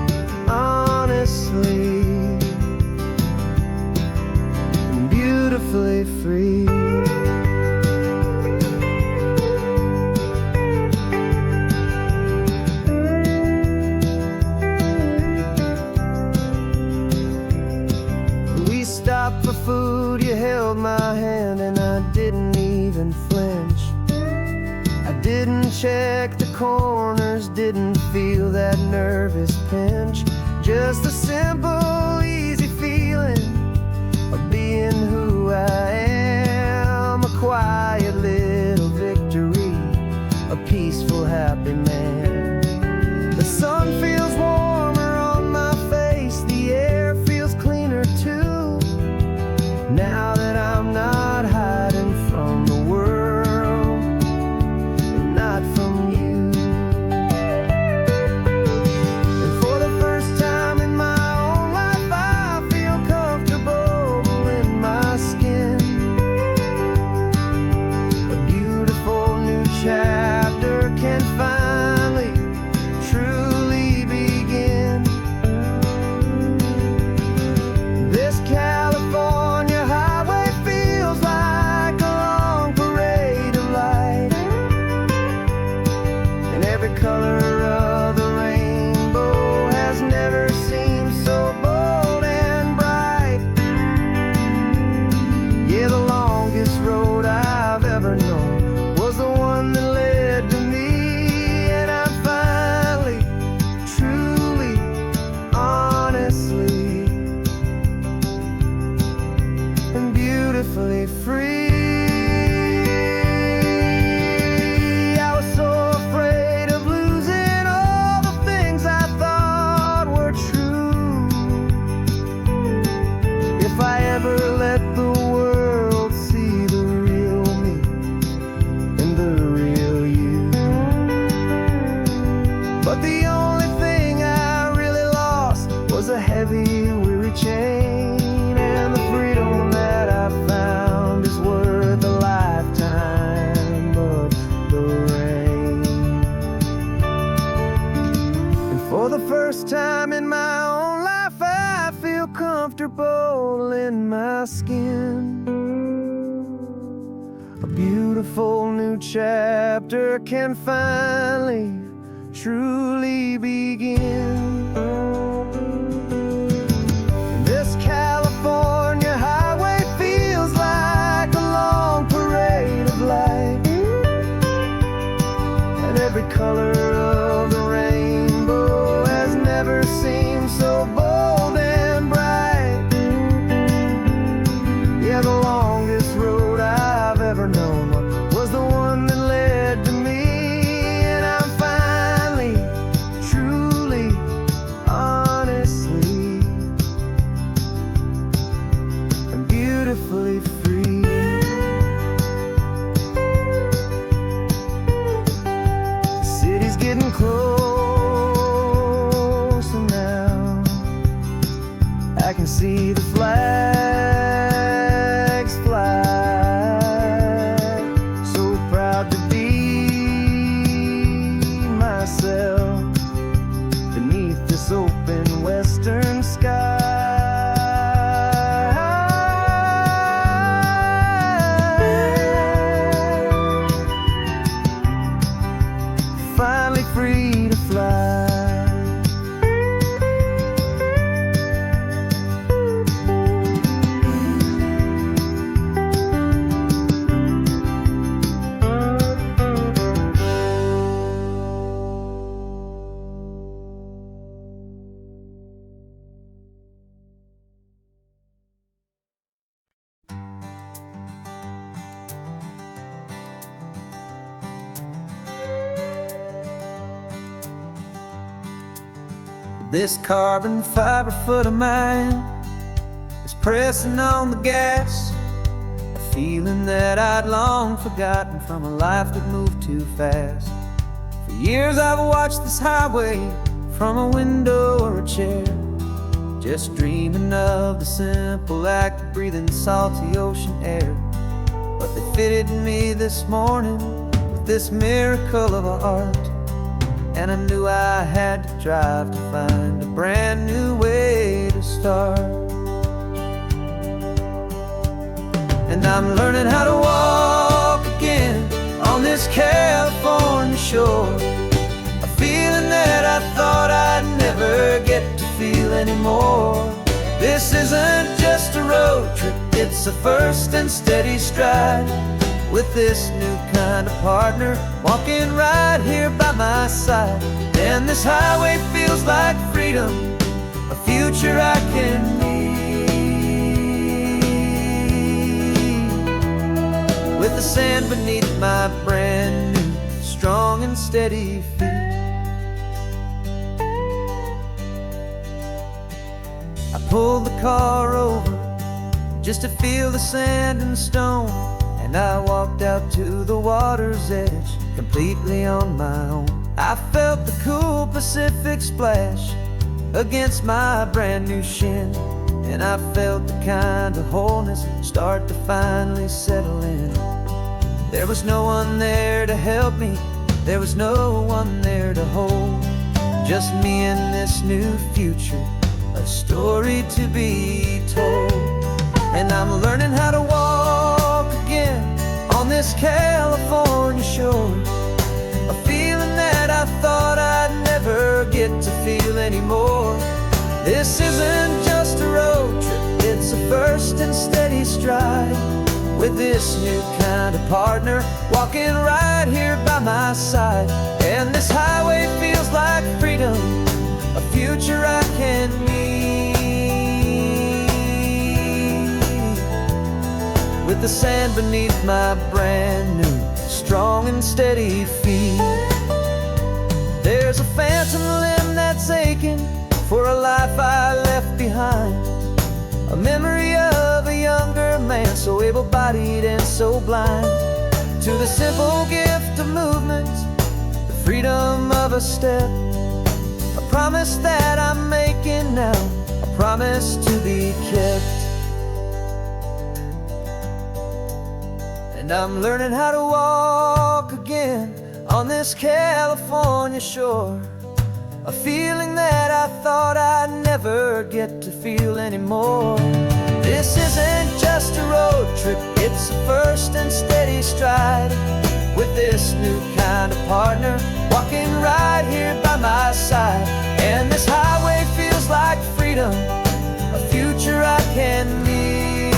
honestly, and beautifully free. We stopped for food, you held my hand, and I didn't even flinch. I didn't check the corners, didn't feel that nervous pinch. Just a simple, easy feeling of being who I am. A quiet little victory, a peaceful, happy man. The sun feels warmer on my face, the air feels cleaner too, now that I'm not hiding from the world, and not from you. And for the first time in my own life, I feel comfortable in my skin. But the only thing I really lost was a heavy, weary chain. And the freedom that I found is worth a lifetime of the rain. And for the first time in my own life, I feel comfortable in my skin. A beautiful new chapter can finally, truly begin. This California highway feels like a long parade of light, and every color of the rainbow has never seemed so bold and bright. Yeah, the longest road I've ever known was the one that led to me. And I'm finally, truly, honestly, and beautifully free. The city's getting closer now. I can see the flags fly. So proud to be myself beneath this open western sky. Finally free to fly. This carbon fiber foot of mine is pressing on the gas, a feeling that I'd long forgotten from a life that moved too fast. For years I've watched this highway from a window or a chair, just dreaming of the simple act of breathing salty ocean air. But they fitted me this morning with this miracle of art, and I knew I had to drive to find a brand new way to start. And I'm learning how to walk again on this California shore, a feeling that I thought I'd never get to feel anymore. This isn't just a road trip, it's a first and steady stride, with this new kind of partner walking right here by my side. And this highway feels like freedom, a future I can need, with the sand beneath my brand new, strong and steady feet. I pulled the car over just to feel the sand and stone, and I walked out to the water's edge, completely on my own. I felt the cool Pacific splash against my brand new shin, and I felt the kind of wholeness start to finally settle in. There was no one there to help me, there was no one there to hold, just me and this new future, a story to be told. And I'm learning how to walk again on this California shore, a feeling that I thought I'd never get to feel anymore. This isn't just a road trip, it's a first and steady stride, with this new kind of partner walking right here by my side. And this highway feels like freedom, a future I can need, with the sand beneath my brand new, strong and steady feet. There's a phantom limb that's aching for a life I left behind, a memory of a younger man, so able-bodied and so blind, to the simple gift of movement, the freedom of a step, promise that I'm making now, a promise to be kept. And I'm learning how to walk again on this California shore, a feeling that I thought I'd never get to feel anymore. This isn't just a road trip, it's a first and steady stride, with this new kind of partner walking right here by my side. And this highway feels like freedom, a future I can meet,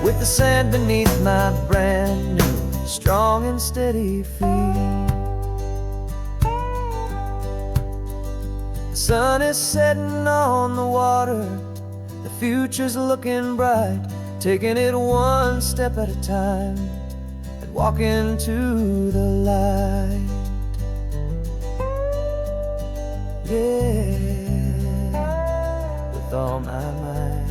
with the sand beneath my brand new strong and steady feet. The sun is setting on the water, the future's looking bright, taking it one step at a time and walking to the light. Yeah, with all my might.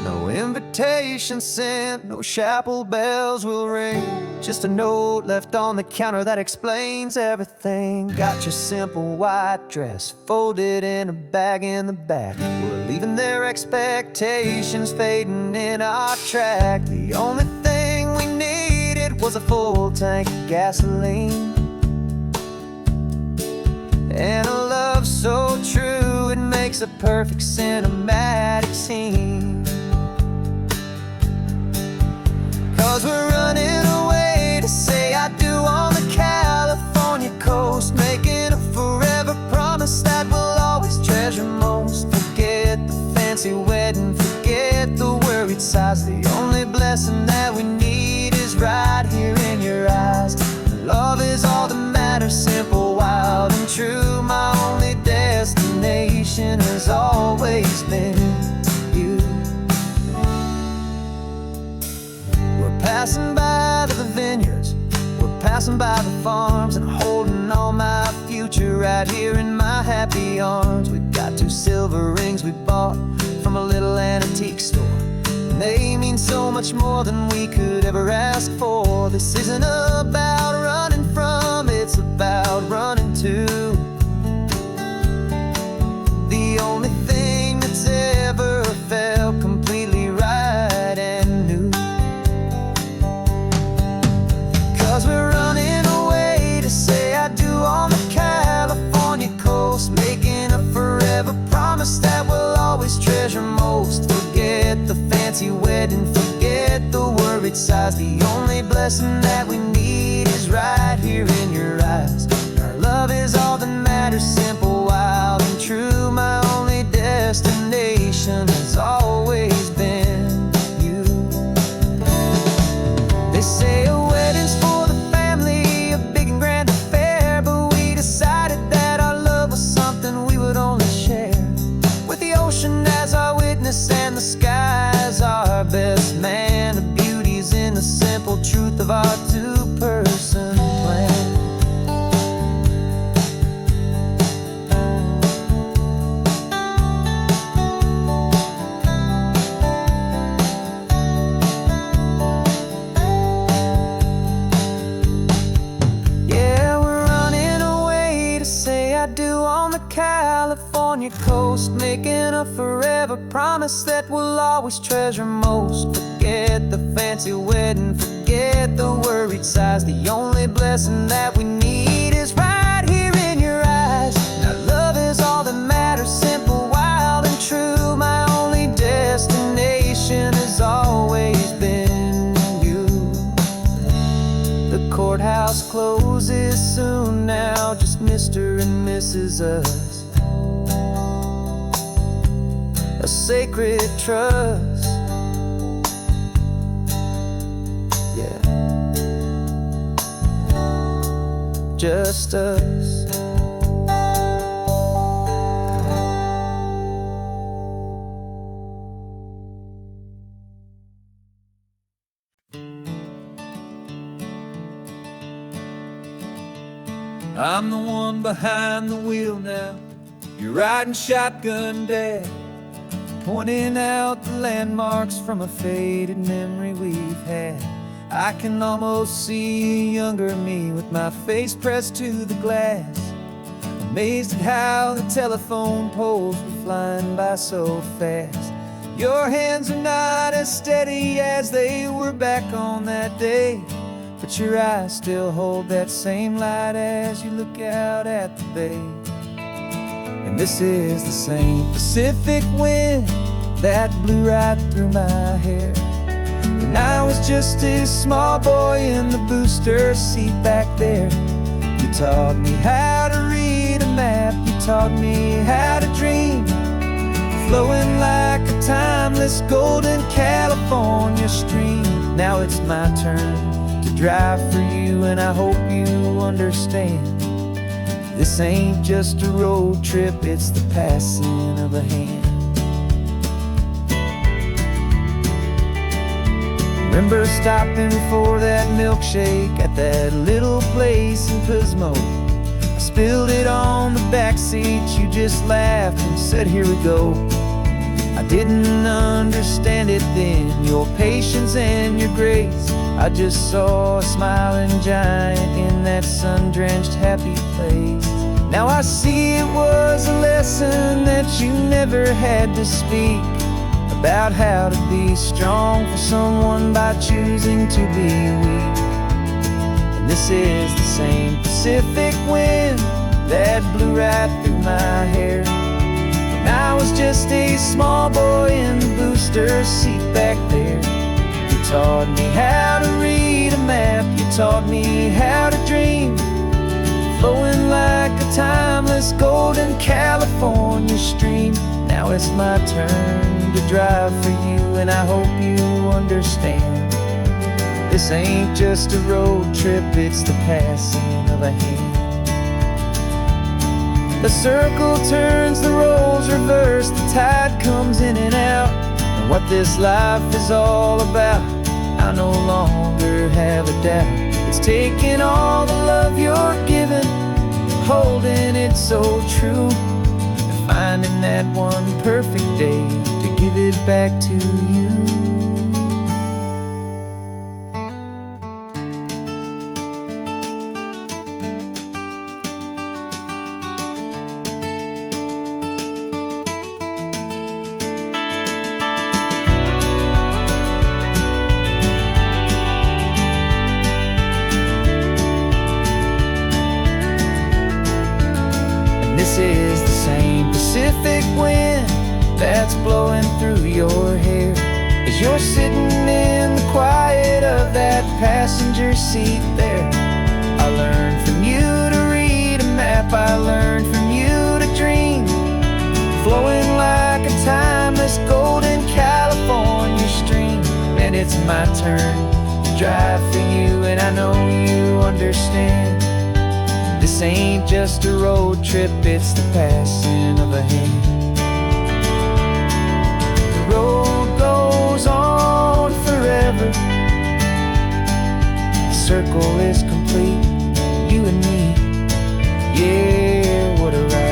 No invitation sent, no chapel bells will ring, just a note left on the counter that explains everything. Got your simple white dress folded in a bag in the back. We're leaving their expectations fading in our track. The only thing we needed was a full tank of gasoline, and a love so true it makes a perfect cinematic scene. 'Cause we're running away to say I do on the California coast, making a forever promise that we'll always treasure most. Forget the fancy wedding, forget the worried sighs. The only blessing that we need is right here in your eyes. Love is all that matters, simple, wild, and true. My only destination has always been you. We're passing by the vineyards, we're passing by the farms, and holding on my future right here in my happy arms. We've got 2 silver rings we bought from a little antique store, and they mean so much more than we could ever ask for. This isn't about running from, it's about running to the only thing that's ever felt completely right and new. 'Cause we're running away to say I do on the California coast, making a forever promise that we'll always treasure most. Forget the fancy wedding, forget the worried sighs. The only blessing that we need is right here in your eyes. Our love is all that matters, simple, wild, and true. My only destination has always been you. They say a wedding's for the family, a big and grand affair, but we decided that our love was something we would only share, with the ocean as our witness and the sky as our best man. The beauty's in the simple truth of our 2-person plan. Yeah, we're running away to say I do on the California coast, making a forever promise that we'll always treasure most. Forget the fancy wedding, forget the worried sighs. The only blessing that we need is right here in your eyes. Now love is all that matters, simple, wild, and true. My only destination has always been you. The courthouse closes soon now, just Mr. and Mrs. Us, a sacred trust. Yeah, just us. I'm the one behind the wheel now, you're riding shotgun, Dad. pointing out the landmarks from a faded memory we've had. I can almost see a younger me with my face pressed to the glass, amazed at how the telephone poles were flying by so fast. Your hands are not as steady as they were back on that day, but your eyes still hold that same light as you look out at the bay. And this is the same Pacific wind that blew right through my hair when I was just a small boy in the booster seat back there. You taught me how to read a map, you taught me how to dream, flowing like a timeless golden California stream. Now it's my turn to drive for you, and I hope you understand. This ain't just a road trip, it's the passing of a hand. Remember stopping for that milkshake at that little place in Pismo? I spilled it on the back seat, you just laughed and said, here we go. I didn't understand it then, your patience and your grace. I just saw a smiling giant in that sun-drenched happy place. Now I see it was a lesson that you never had to speak, about how to be strong for someone by choosing to be weak. And this is the same Pacific wind that blew right through my hair when I was just a small boy in the booster seat back there. You taught me how to read a map, you taught me how to dream, flowing like a timeless golden California stream. Now it's my turn to drive for you, and I hope you understand. This ain't just a road trip, it's the passing of a hand. The circle turns, the roles reverse, the tide comes in and out. And what this life is all about, I no longer have a doubt. It's taking all the love you're giving, holding it so true, and finding that one perfect day to give it back to you. This is the same Pacific wind that's blowing through your hair as you're sitting in the quiet of that passenger seat there. I learned from you to read a map, I learned from you to dream, flowing like a timeless golden California stream. And it's my turn to drive for you, and I know you understand. This ain't just a road trip, it's the passing of a hand. The road goes on forever, the circle is complete, you and me, yeah, what a ride.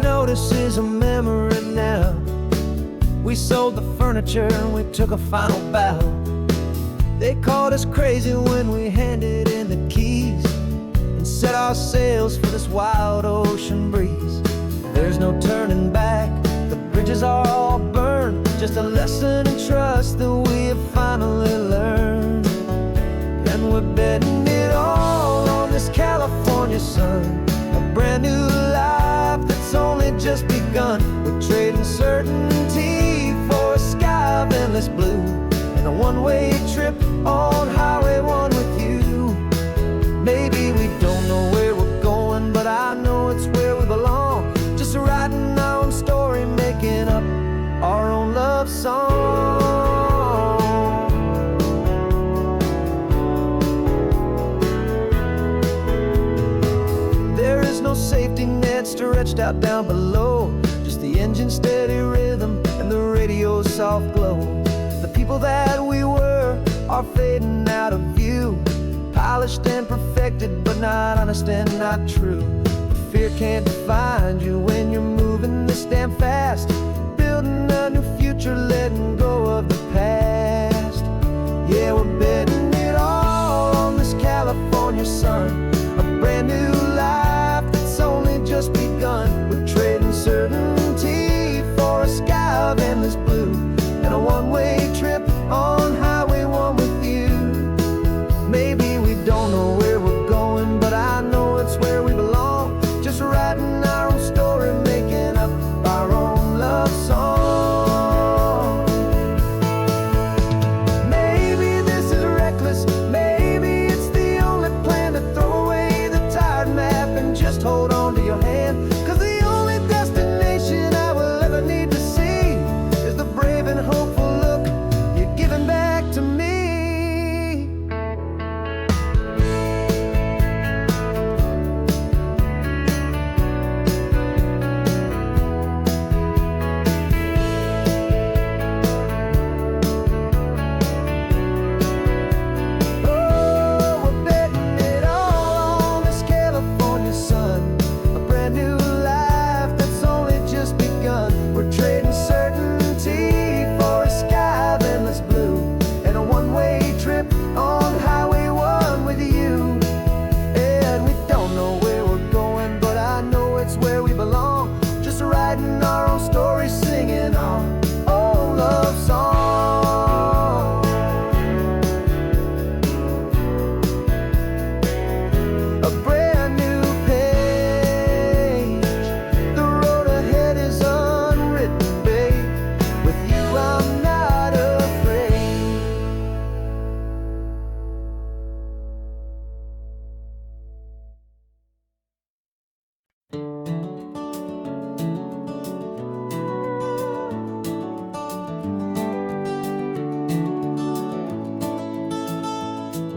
Notice is a memory now. We sold the furniture and we took a final bow. They called us crazy when we handed in the keys and set our sails for this wild ocean breeze. There's no turning back, the bridges are all burned, just a lesson in trust that we have finally learned. And we're betting it all on this California sun, a brand new life that's only just begun. We're trading certainty for a sky of endless blue and a one-way trip on Highway 1 with you. Maybe we don't know where we're going, but I know it's where we belong. Just writing our own story, making up our own love song. not down below. Just the engine's steady rhythm and the radio's soft glow. The people that we were are fading out of view, polished and perfected, but not honest and not true. Fear can't define you when you're moving this damn fast, building a new future, letting go of the past. Yeah, we're betting it all on this California sun, a brand new life that's only just begun. We're trading certainty for a sky of endless blue, and a one-way trip on Highway 1 with you. Maybe we don't know where we're going, but I know it's where we belong. Just writing our own story, making up our own love song. Maybe this is reckless, maybe it's the only plan to throw away the tired map and just hold on to your hand. 'Cause the only destination I will ever need to see is the brave and hopeful look you're giving back to me.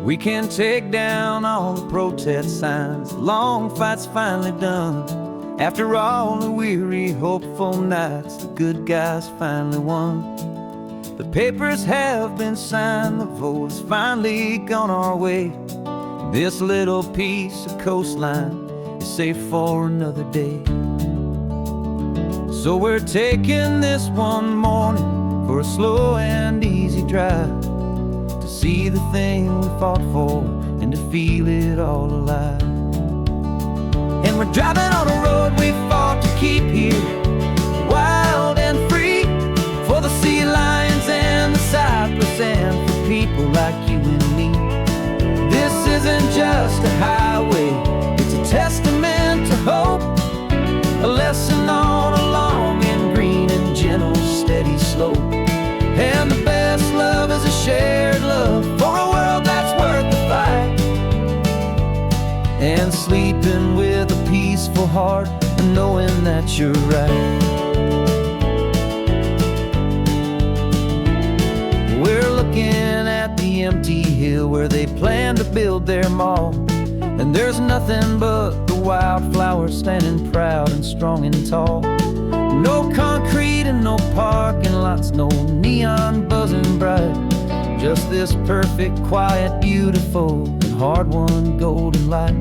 We can take down all the protest signs, long fight's finally done. After all the weary, hopeful nights, the good guys finally won. The papers have been signed, the vote has finally gone our way. This little piece of coastline is safe for another day. So we're taking this one morning for a slow and easy drive, to see the thing we fought for and to feel it all alive. And we're driving on a road we fought to keep here, wild and free, for the sea lions and the cypress and for people like you and me. This isn't just a highway, it's a testament to hope, a lesson all along in green and gentle, steady slope. And the best love is a shared love for a world that's worth the fight, and sleeping with a peaceful heart and knowing that you're right. We're looking at the empty hill where they plan to build their mall, and there's nothing but the wildflowers standing proud and strong and tall. No concrete and no parking lots, no neon buzzing bright, just this perfect, quiet, beautiful, and hard-won golden light.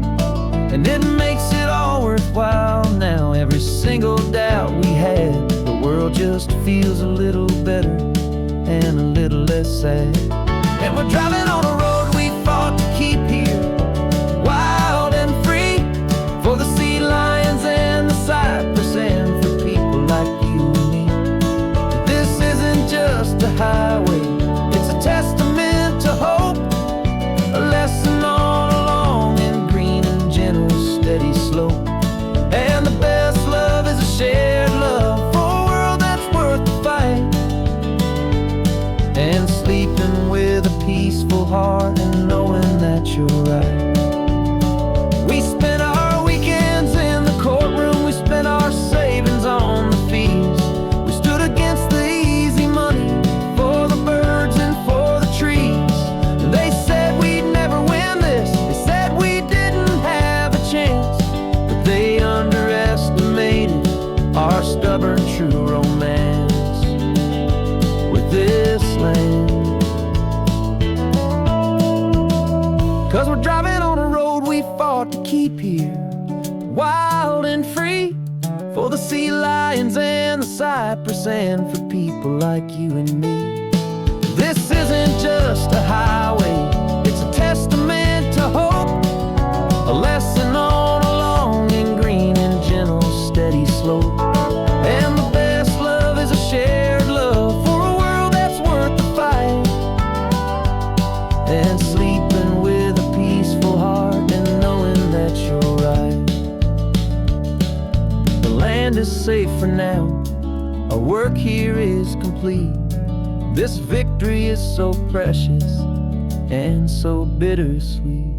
And it makes it all worthwhile now, every single doubt we had. The world just feels a little better and a little less sad. And we're driving on a road we fought to keep here, wild and free, for the sea lions and the cypress and for people like you and me. This isn't just a highway, it's a testament to hope, a lesson all along in green and gentle, steady slope. And the best love is a shared love for a world that's worth the fight, and sleeping with a peaceful heart and knowing that you're right. We spent our weekends in the courtroom, we spent our savings on the fees. We stood against the easy money for the birds and for the trees. And they said we'd never win this, they said we didn't have a chance, but they underestimated keep here, wild and free, for the sea lions and the cypress, and for people like you and me. This isn't just a highway, it's a testament to hope, a lesson on a long and green and gentle steady slope. And the best love is a shared love for a world that's worth the fight, and sleeping with a peaceful heart and knowing that you're right. The land is safe for now, our work here is complete. This victory is so precious and so bittersweet.